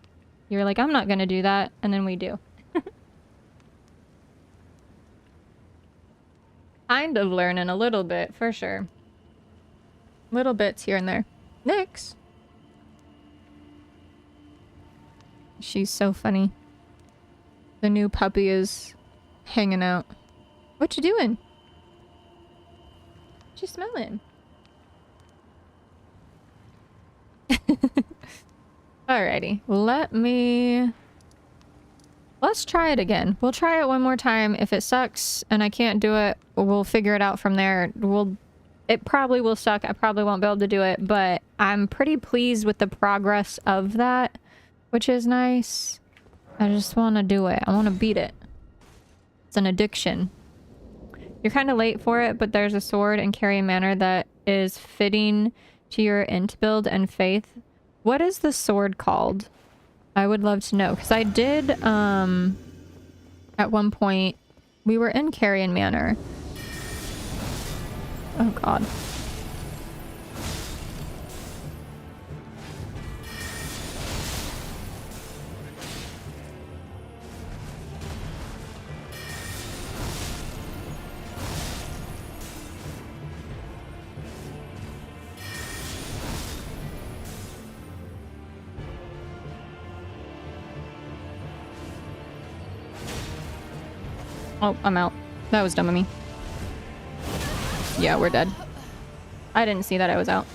You're like, I'm not gonna do that, and then we do. Kind of learning a little bit, for sure. Little bits here and there. Nyx! She's so funny. The new puppy is hanging out. What you doing? What you smelling? Alrighty. Let's try it again. We'll try it one more time. If it sucks and I can't do it, we'll figure it out from there. It probably will suck. I probably won't be able to do it, but I'm pretty pleased with the progress of that, which is nice. I just want to do it. I want to beat it. It's an addiction. You're kind of late for it, but there's a sword and carry manner that is fitting to your int build and faith. What is the sword called? I would love to know, because I did, at one point, we were in Carrion Manor. Oh god. Oh, I'm out. That was dumb of me. Yeah, we're dead. I didn't see that I was out.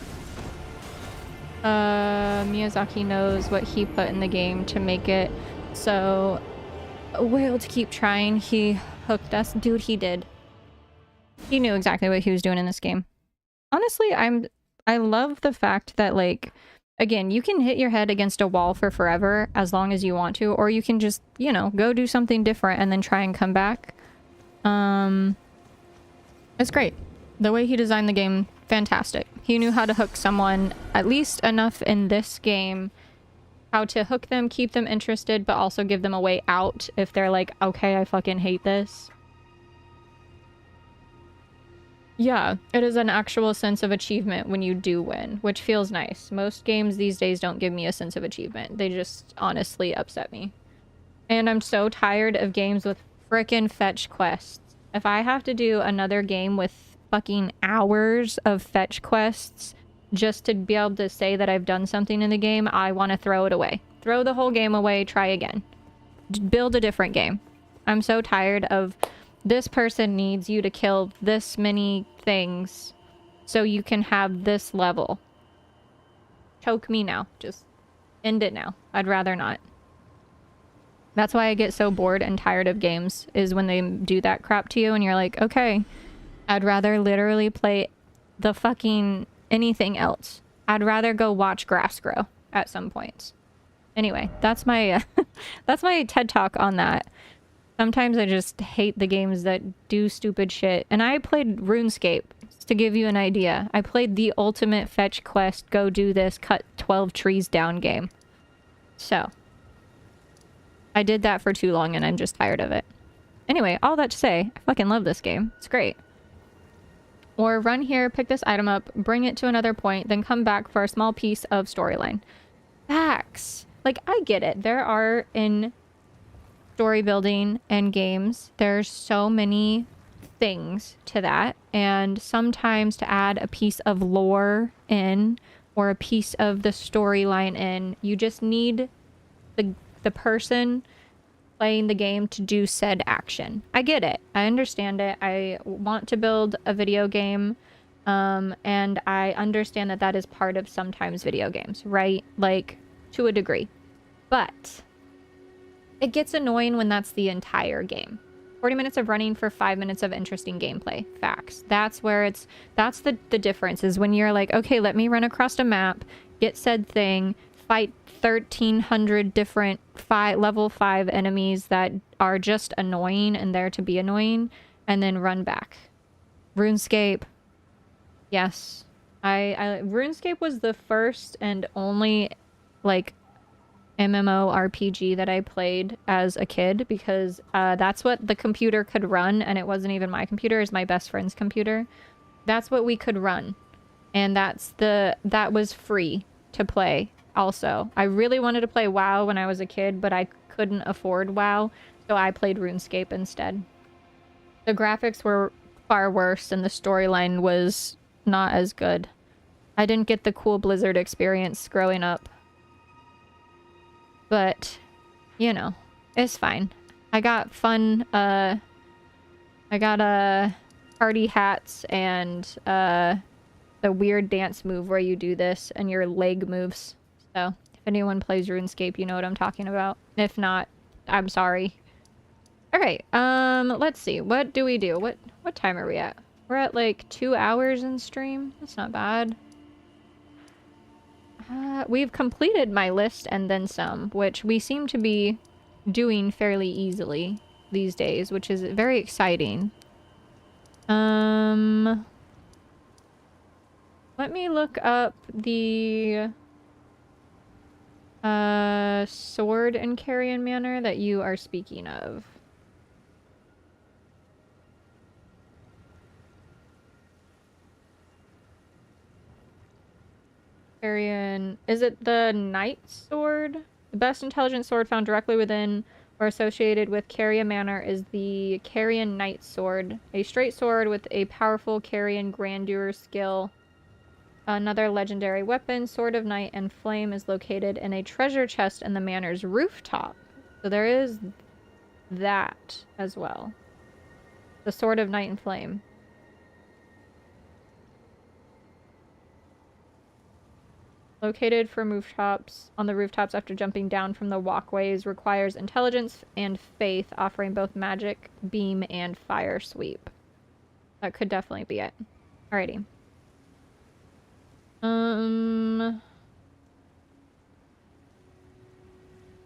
Miyazaki knows what he put in the game to make it so we'll to keep trying. He hooked us. Dude, he did. He knew exactly what he was doing in this game. Honestly, I love the fact that, like, again, you can hit your head against a wall for forever as long as you want to, or you can just, you know, go do something different and then try and come back. It's great. The way he designed the game, fantastic. He knew how to hook someone, at least enough in this game, how to hook them, keep them interested, but also give them a way out if they're like, okay, I fucking hate this. Yeah, it is an actual sense of achievement when you do win, which feels nice. Most games these days don't give me a sense of achievement. They just honestly upset me. And I'm so tired of games with frickin' fetch quests. If I have to do another game with fucking hours of fetch quests just to be able to say that I've done something in the game, I want to throw it away. Throw the whole game away, try again. Build a different game. I'm so tired of this person needs you to kill this many things so you can have this level. Choke me now. Just end it now. I'd rather not. That's why I get so bored and tired of games, is when they do that crap to you and you're like, okay, I'd rather literally play the fucking anything else. I'd rather go watch grass grow at some points. Anyway, that's my that's my TED talk on that. Sometimes I just hate the games that do stupid shit. And I played RuneScape, to give you an idea. I played the ultimate fetch quest, go do this, cut 12 trees down game. So I did that for too long and I'm just tired of it. Anyway, all that to say, I fucking love this game. It's great. Or run here, pick this item up, bring it to another point, then come back for a small piece of storyline. Facts. Like, I get it. There are, in story building and games, there's so many things to that. And sometimes to add a piece of lore in, or a piece of the storyline in, you just need the person playing the game to do said action. I get it. I understand it. I want to build a video game, and I understand that that is part of sometimes video games, right? Like, to a degree. But it gets annoying when that's the entire game. 40 minutes of running for 5 minutes of interesting gameplay. Facts. That's where that's the difference, is when you're like, okay, let me run across a map, get said thing, fight 1,300 different level 5 enemies that are just annoying and there to be annoying, and then run back. RuneScape. Yes. RuneScape was the first and only like MMORPG that I played as a kid because that's what the computer could run, and it wasn't even my computer, it's my best friend's computer. That's what we could run. And that was free to play also. I really wanted to play WoW when I was a kid, but I couldn't afford WoW, so I played RuneScape instead. The graphics were far worse and the storyline was not as good. I didn't get the cool Blizzard experience growing up. But, you know, it's fine. I got fun, I got, party hats and, the weird dance move where you do this and your leg moves. So, if anyone plays RuneScape, you know what I'm talking about. If not, I'm sorry. Alright, let's see. What do we do? What time are we at? We're at like 2 hours in stream. That's not bad. We've completed my list and then some, which we seem to be doing fairly easily these days, which is very exciting. Let me look up the sword in Carrion Manor that you are speaking of. Carrion... Is it the Knight Sword? The best intelligent sword found directly within or associated with Carrion Manor is the Carrion Knight Sword. A straight sword with a powerful Carrion Grandeur skill. Another legendary weapon, Sword of Night and Flame, is located in a treasure chest in the manor's rooftop. So there is that as well. The Sword of Night and Flame. Located from rooftops, on the rooftops after jumping down from the walkways, requires intelligence and faith, offering both magic, beam, and fire sweep. That could definitely be it. Alrighty.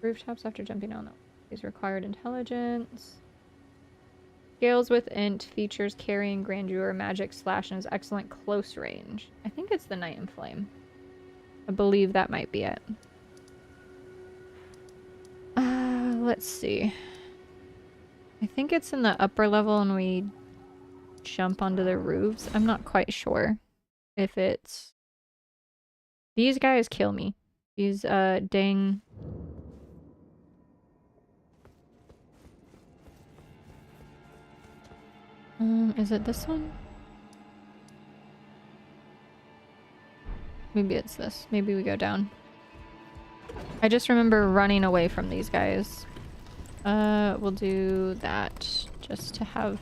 Rooftops after jumping down is required intelligence. Scales with int features carrying grandeur, magic, slash, and is excellent close range. I think it's the Night and Flame. I believe that might be it. Let's see. I think it's in the upper level and we jump onto the roofs. I'm not quite sure if it's... These guys kill me. These, dang... is it this one? Maybe it's this. Maybe we go down. I just remember running away from these guys. We'll do that just to have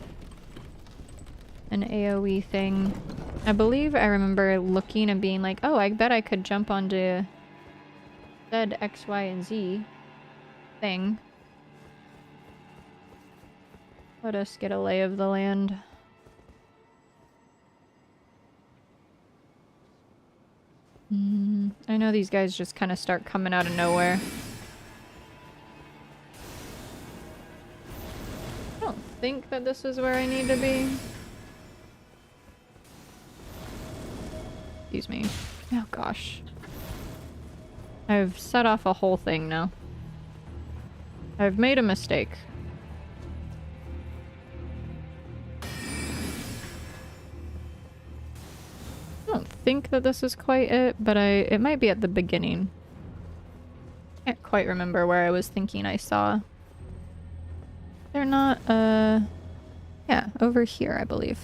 an AoE thing. I believe I remember looking and being like, oh, I bet I could jump onto Z, X, Y, and Z thing. Let us get a lay of the land. I know these guys just kind of start coming out of nowhere. I don't think that this is where I need to be. Excuse me. Oh gosh. I've set off a whole thing now. I've made a mistake. I don't think that this is quite it, but it might be at the beginning. Can't quite remember where I was thinking I saw. They're not, yeah, over here, I believe.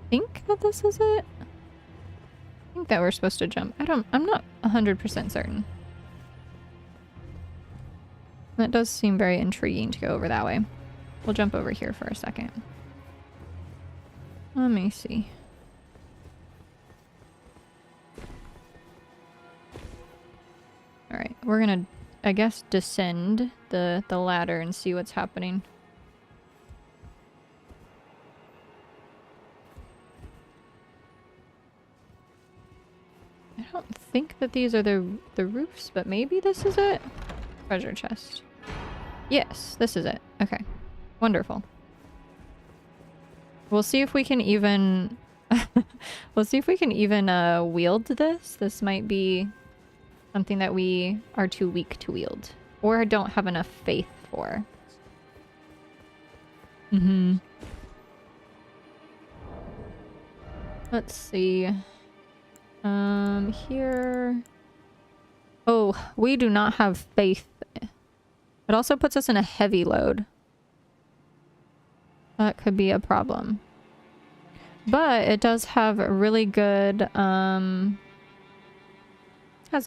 I think that this is it? I think that we're supposed to jump. I'm not 100% certain. That does seem very intriguing to go over that way. We'll jump over here for a second. Let me see. Alright, we're gonna, I guess, descend the ladder and see what's happening. I don't think that these are the roofs, but maybe this is it? Treasure chest. Yes, this is it. Okay. Wonderful. We'll see if we can even... we'll see if we can even wield this. This might be something that we are too weak to wield. Or don't have enough faith for. Let's see. Here... Oh, we do not have faith. It also puts us in a heavy load. That could be a problem. But it does have a really good, has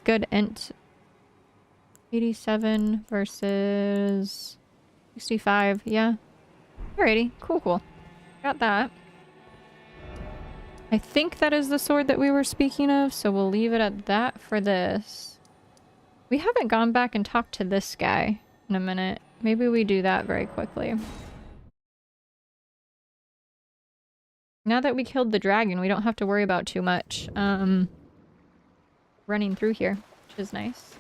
good int. 87 versus 65. Yeah. Alrighty. Cool, cool. Got that. I think that is the sword that we were speaking of, so we'll leave it at that for this. We haven't gone back and talked to this guy in a minute. Maybe we do that very quickly. Now that we killed the dragon, we don't have to worry about too much running through here, which is nice.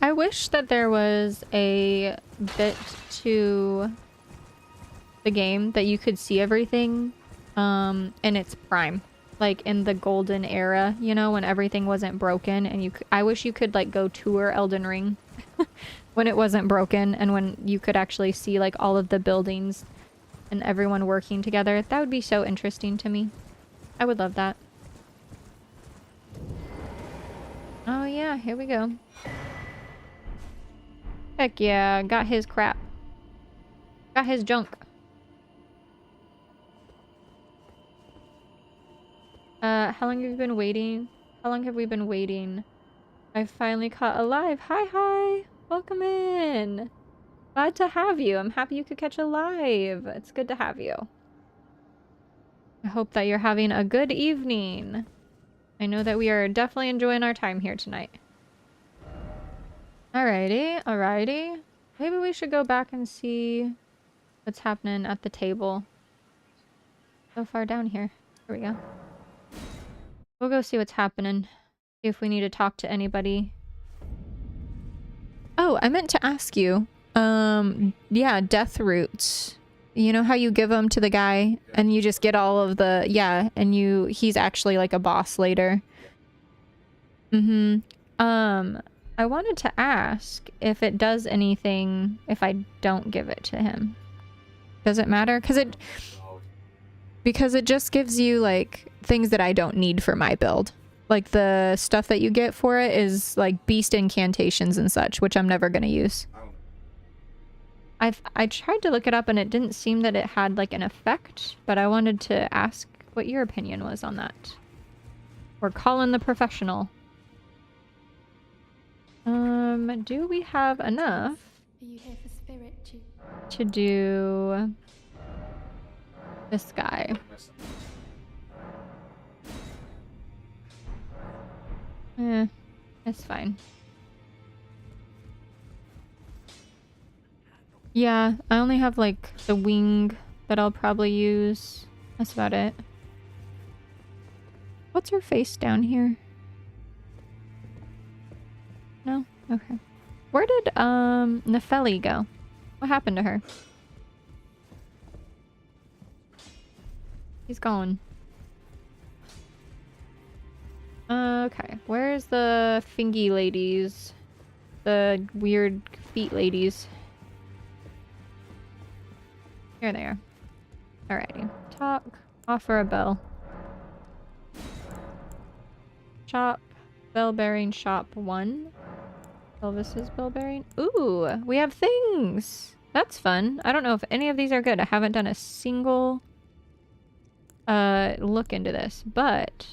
I wish that there was a bit to the game that you could see everything in its prime. Like in the golden era, you know, when everything wasn't broken and you I wish you could like go tour Elden Ring when it wasn't broken and when you could actually see like all of the buildings and everyone working together. That would be so interesting to me. I would love that. Oh yeah, here we go. Heck yeah, got his crap. Got his junk. How long have you been waiting? How long have we been waiting? I finally caught alive. Hi, hi. Welcome in. Glad to have you. I'm happy you could catch alive. It's good to have you. I hope that you're having a good evening. I know that we are definitely enjoying our time here tonight. Alrighty, alrighty. Maybe we should go back and see what's happening at the table. So far down here. Here we go. We'll go see what's happening. See if we need to talk to anybody. Oh, I meant to ask you. Yeah, death roots. You know how you give them to the guy and you just get all of the... Yeah, and he's actually like a boss later. I wanted to ask if it does anything if I don't give it to him. Does it matter? Because it just gives you like things that I don't need for my build. Like the stuff that you get for it is like beast incantations and such, which I'm never going to use. I tried to look it up and it didn't seem that it had like an effect, but I wanted to ask what your opinion was on that. We're calling the professional. Do we have enough to do this guy? It's fine. Yeah, I only have like the wing that I'll probably use. That's about it. What's her face down here? No? Okay. Where did Nefeli go? What happened to her? He's gone. Okay. Where's the fingy ladies? The weird feet ladies. Here they are. Alrighty. Talk. Offer a bell. Shop. Bell bearing shop 1. Elvis's bell bearing. Ooh, we have things. That's fun. I don't know if any of these are good. I haven't done a single look into this, but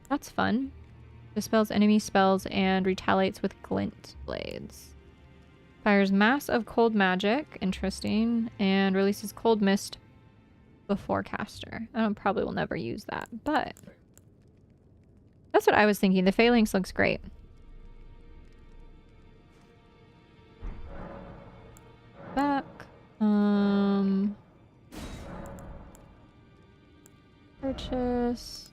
that's fun. Dispels enemy spells and retaliates with glint blades. Fires mass of cold magic. Interesting. And releases cold mist before caster. Probably will never use that, but that's what I was thinking. The phalanx looks great. Back. Purchase.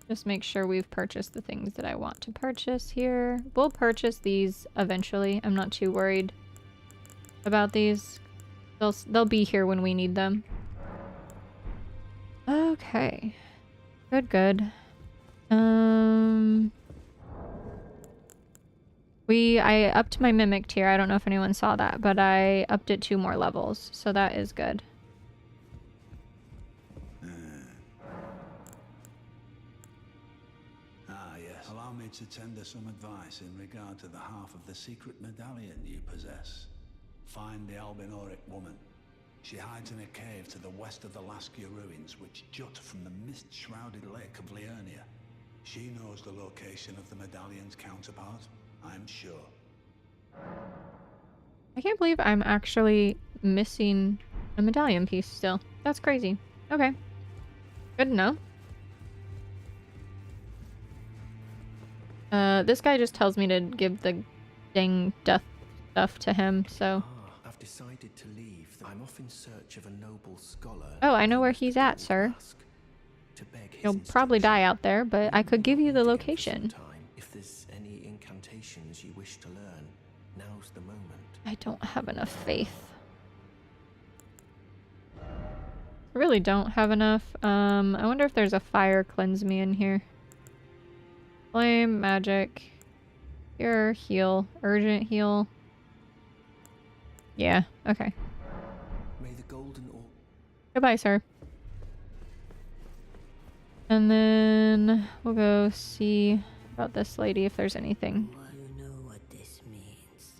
Just make sure we've purchased the things that I want to purchase here. We'll purchase these eventually. I'm not too worried about these. They'll be here when we need them. Okay. Good. I upped my mimic tier. I don't know if anyone saw that, but I upped it 2 more levels, so that is good. Yes. Allow me to tender some advice in regard to the half of the secret medallion you possess. Find the Albinoric woman. She hides in a cave to the west of the Laskia ruins, which jut from the mist-shrouded lake of Liurnia. She knows the location of the medallion's counterpart, I'm sure. I can't believe I'm actually missing a medallion piece still. That's crazy. Okay. Good to know. This guy just tells me to give the dang death stuff to him, so... I've decided to leave. I'm off in search of a noble scholar. Oh, I know where he's at, sir. You'll probably die out there, but I could give you the location. If there's any incantations you wish to learn, now's the moment. I don't have enough faith. I really don't have enough. I wonder if there's a fire cleanse me in here. Flame, magic, cure, heal, urgent heal. Yeah, okay. May the golden orb. Goodbye, sir. And then we'll go see about this lady if there's anything. Well, you know what this means.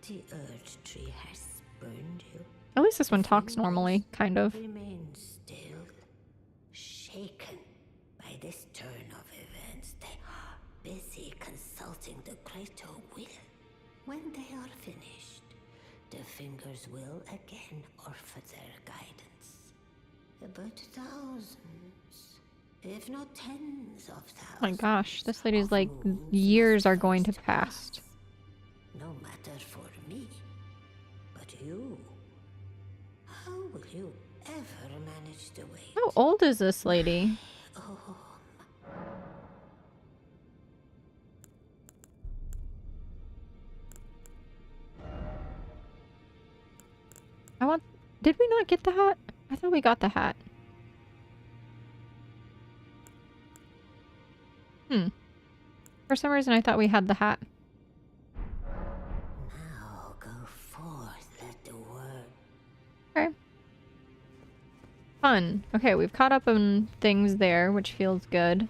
The earth tree has burned you. At least this one talks normally, kind of. Remain still, shaken by this turn of events. They are busy consulting the greater will. When they are finished, the fingers will again offer their guidance. But thousands, if not tens of thousands. Oh my gosh, this lady's like, years are going to pass. No matter for me, but you. How will you ever manage to wait? How old is this lady? Oh, Did we not get the hat? I thought we got the hat. For some reason I thought we had the hat. now go forth, let the word. Okay. Fun. Okay, we've caught up on things there, which feels good.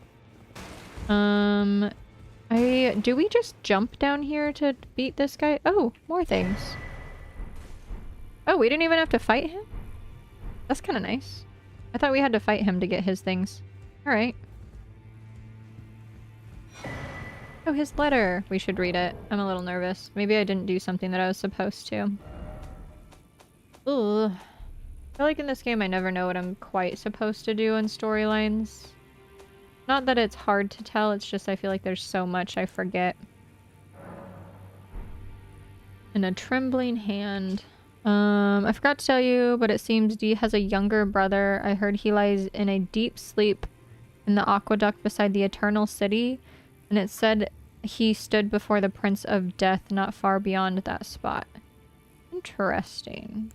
Do we just jump down here to beat this guy? Oh, more things. Oh, we didn't even have to fight him? That's kind of nice. I thought we had to fight him to get his things. Alright. Oh, his letter. We should read it. I'm a little nervous. Maybe I didn't do something that I was supposed to. Ugh. I feel like in this game I never know what I'm quite supposed to do in storylines. Not that it's hard to tell, it's just I feel like there's so much I forget. And a trembling hand. I forgot to tell you, but it seems Dee has a younger brother. I heard he lies in a deep sleep in the aqueduct beside the Eternal City, and it said he stood before the Prince of Death not far beyond that spot. Interesting.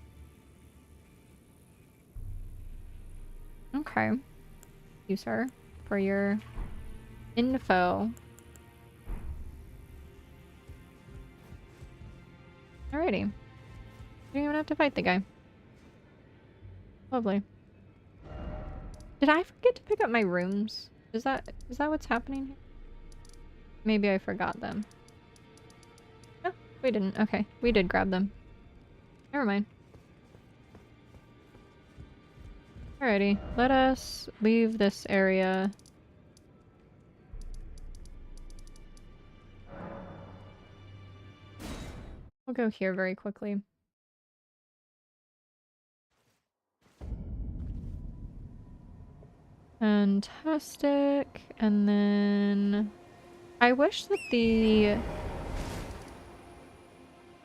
Okay. Thank you, sir, for your info. Alrighty. You don't even have to fight the guy. Lovely. Did I forget to pick up my rooms? Is that what's happening here? Maybe I forgot them. No, we didn't. Okay, we did grab them. Never mind. Alrighty, let us leave this area. We'll go here very quickly. Fantastic. And then I wish that the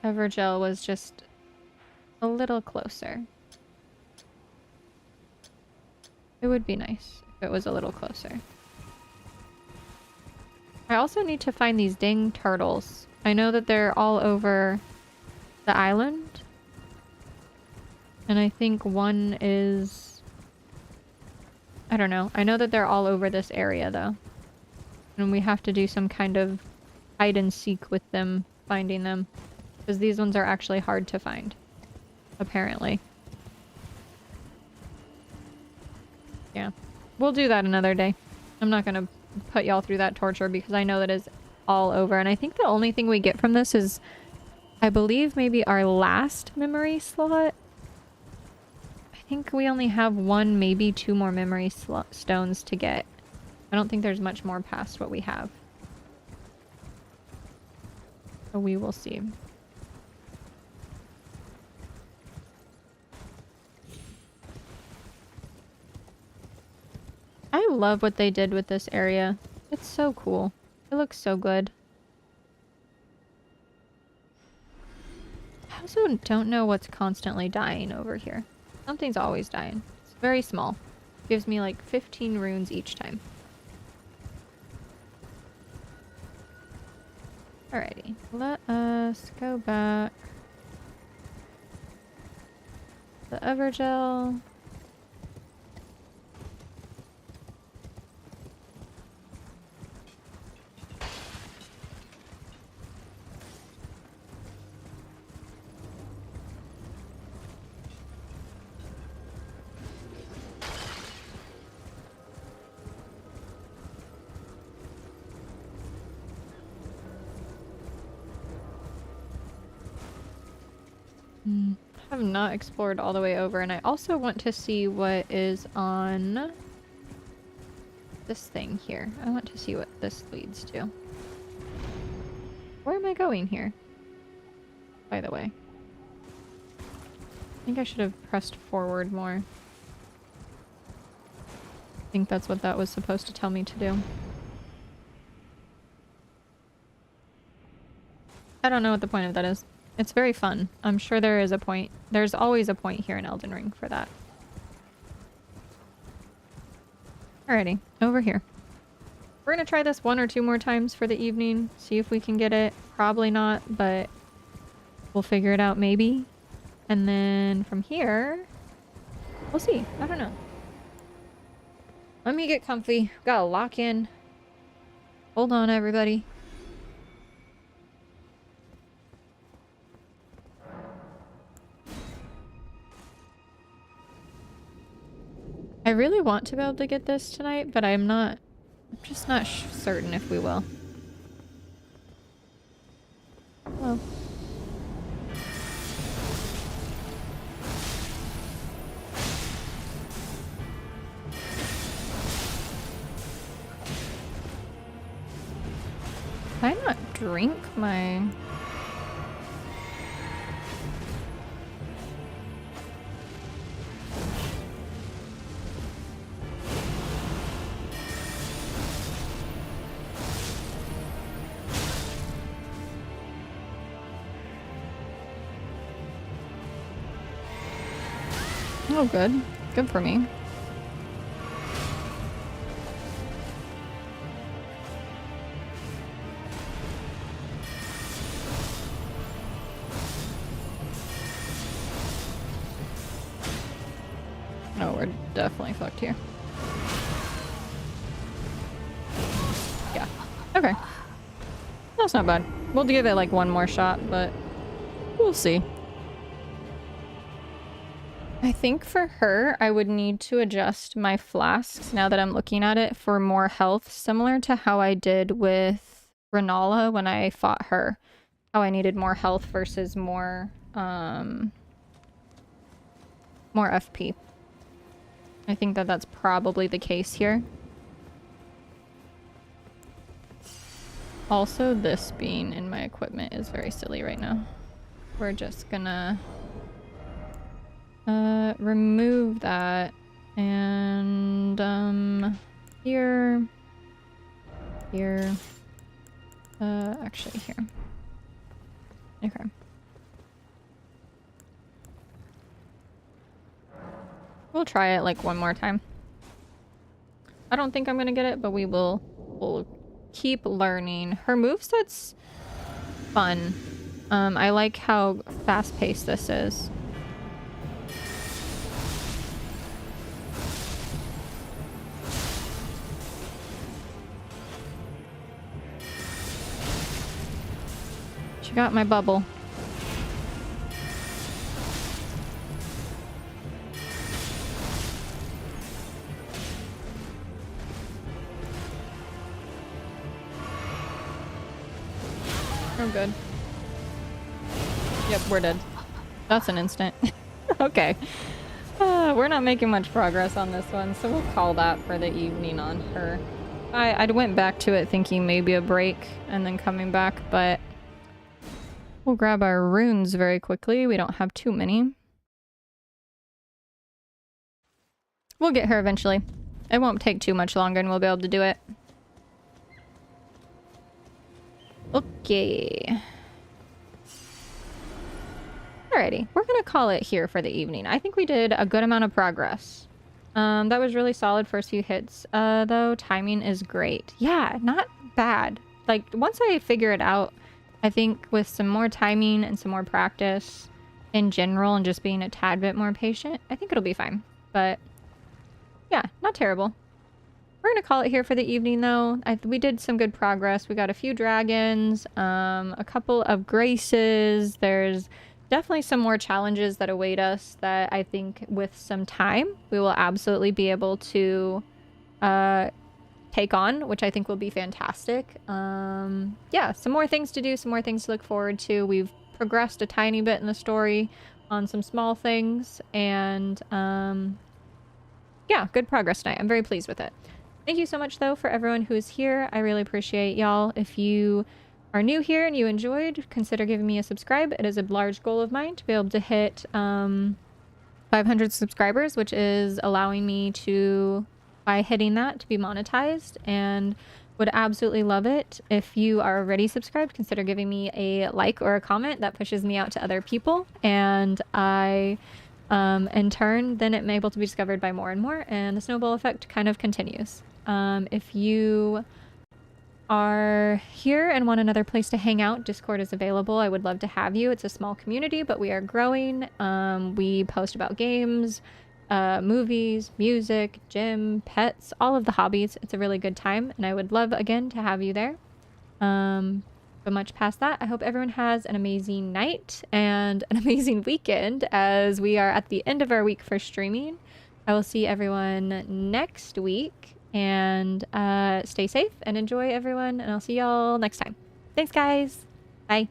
Evergel was just a little closer. It would be nice if it was a little closer. I also need to find these dang turtles. I know that they're all over the island. And I think one is... I don't know. I know that they're all over this area, though. And we have to do some kind of hide and seek with them, finding them. Because these ones are actually hard to find. Apparently. Yeah. We'll do that another day. I'm not gonna put y'all through that torture because I know that is all over. And I think the only thing we get from this is, I believe, maybe our last memory slot. I think we only have one, maybe two more memory stones to get. I don't think there's much more past what we have. So we will see. I love what they did with this area. It's so cool. It looks so good. I also don't know what's constantly dying over here. Something's always dying. It's very small. Gives me like 15 runes each time. Alrighty. Let us go back. The Evergel. I have not explored all the way over, and I also want to see what is on this thing here. I want to see what this leads to. Where am I going here? By the way. I think I should have pressed forward more. I think that's what that was supposed to tell me to do. I don't know what the point of that is. It's very fun. I'm sure there is a point. There's always a point here in Elden Ring for that. Alrighty, over here. We're gonna try this one or two more times for the evening. See if we can get it. Probably not, but we'll figure it out maybe. And then from here, we'll see. I don't know. Let me get comfy. Gotta lock in. Hold on, everybody. I really want to be able to get this tonight, but I'm just not certain if we will. Hello. Can I not drink my... Oh, good. Good for me. Oh, we're definitely fucked here. Yeah. Okay. That's not bad. We'll give it like one more shot, but we'll see. I think for her, I would need to adjust my flasks now that I'm looking at it for more health, similar to how I did with Renala when I fought her. How I needed more health versus more FP. I think that that's probably the case here. Also, this being in my equipment is very silly right now. We're just gonna remove that, and here, actually here. Okay. We'll try it like one more time. I don't think I'm gonna get it, but we'll keep learning. Her moveset's fun. I like how fast-paced this is. She got my bubble. Oh, good. Yep, we're dead. That's an instant. Okay. We're not making much progress on this one, so we'll call that for the evening on her. I went back to it thinking maybe a break and then coming back, but we'll grab our runes very quickly. We don't have too many. We'll get her eventually. It won't take too much longer and we'll be able to do it. Okay. Alrighty, we're gonna call it here for the evening. I think we did a good amount of progress. That was really solid first few hits. Though timing is great. Yeah, not bad. Like, once I figure it out, I think with some more timing and some more practice in general and just being a tad bit more patient, I think it'll be fine. But yeah, not terrible. We're gonna call it here for the evening though. We did some good progress. We got a few dragons, a couple of graces. There's definitely some more challenges that await us that I think with some time we will absolutely be able to take on, which I think will be fantastic. Yeah, some more things to do, some more things to look forward to. We've progressed a tiny bit in the story on some small things, and yeah, good progress tonight. I'm very pleased with it. Thank you so much though for everyone who's here. I really appreciate y'all. If you are new here and you enjoyed, consider giving me a subscribe. It is a large goal of mine to be able to hit 500 subscribers, which is allowing me to, by hitting that, to be monetized, and would absolutely love it. If you are already subscribed, consider giving me a like or a comment. That pushes me out to other people, and I in turn then it may be able to be discovered by more and more, and the snowball effect kind of continues. If you are here and want another place to hang out, Discord is available. I would love to have you. It's a small community, but we are growing. We post about games, movies, music, gym, pets, all of the hobbies. It's a really good time, and I would love again to have you there. But much past that, I hope everyone has an amazing night and an amazing weekend as we are at the end of our week for streaming. I will see everyone next week, and stay safe and enjoy everyone, and I'll see y'all next time. Thanks guys. Bye.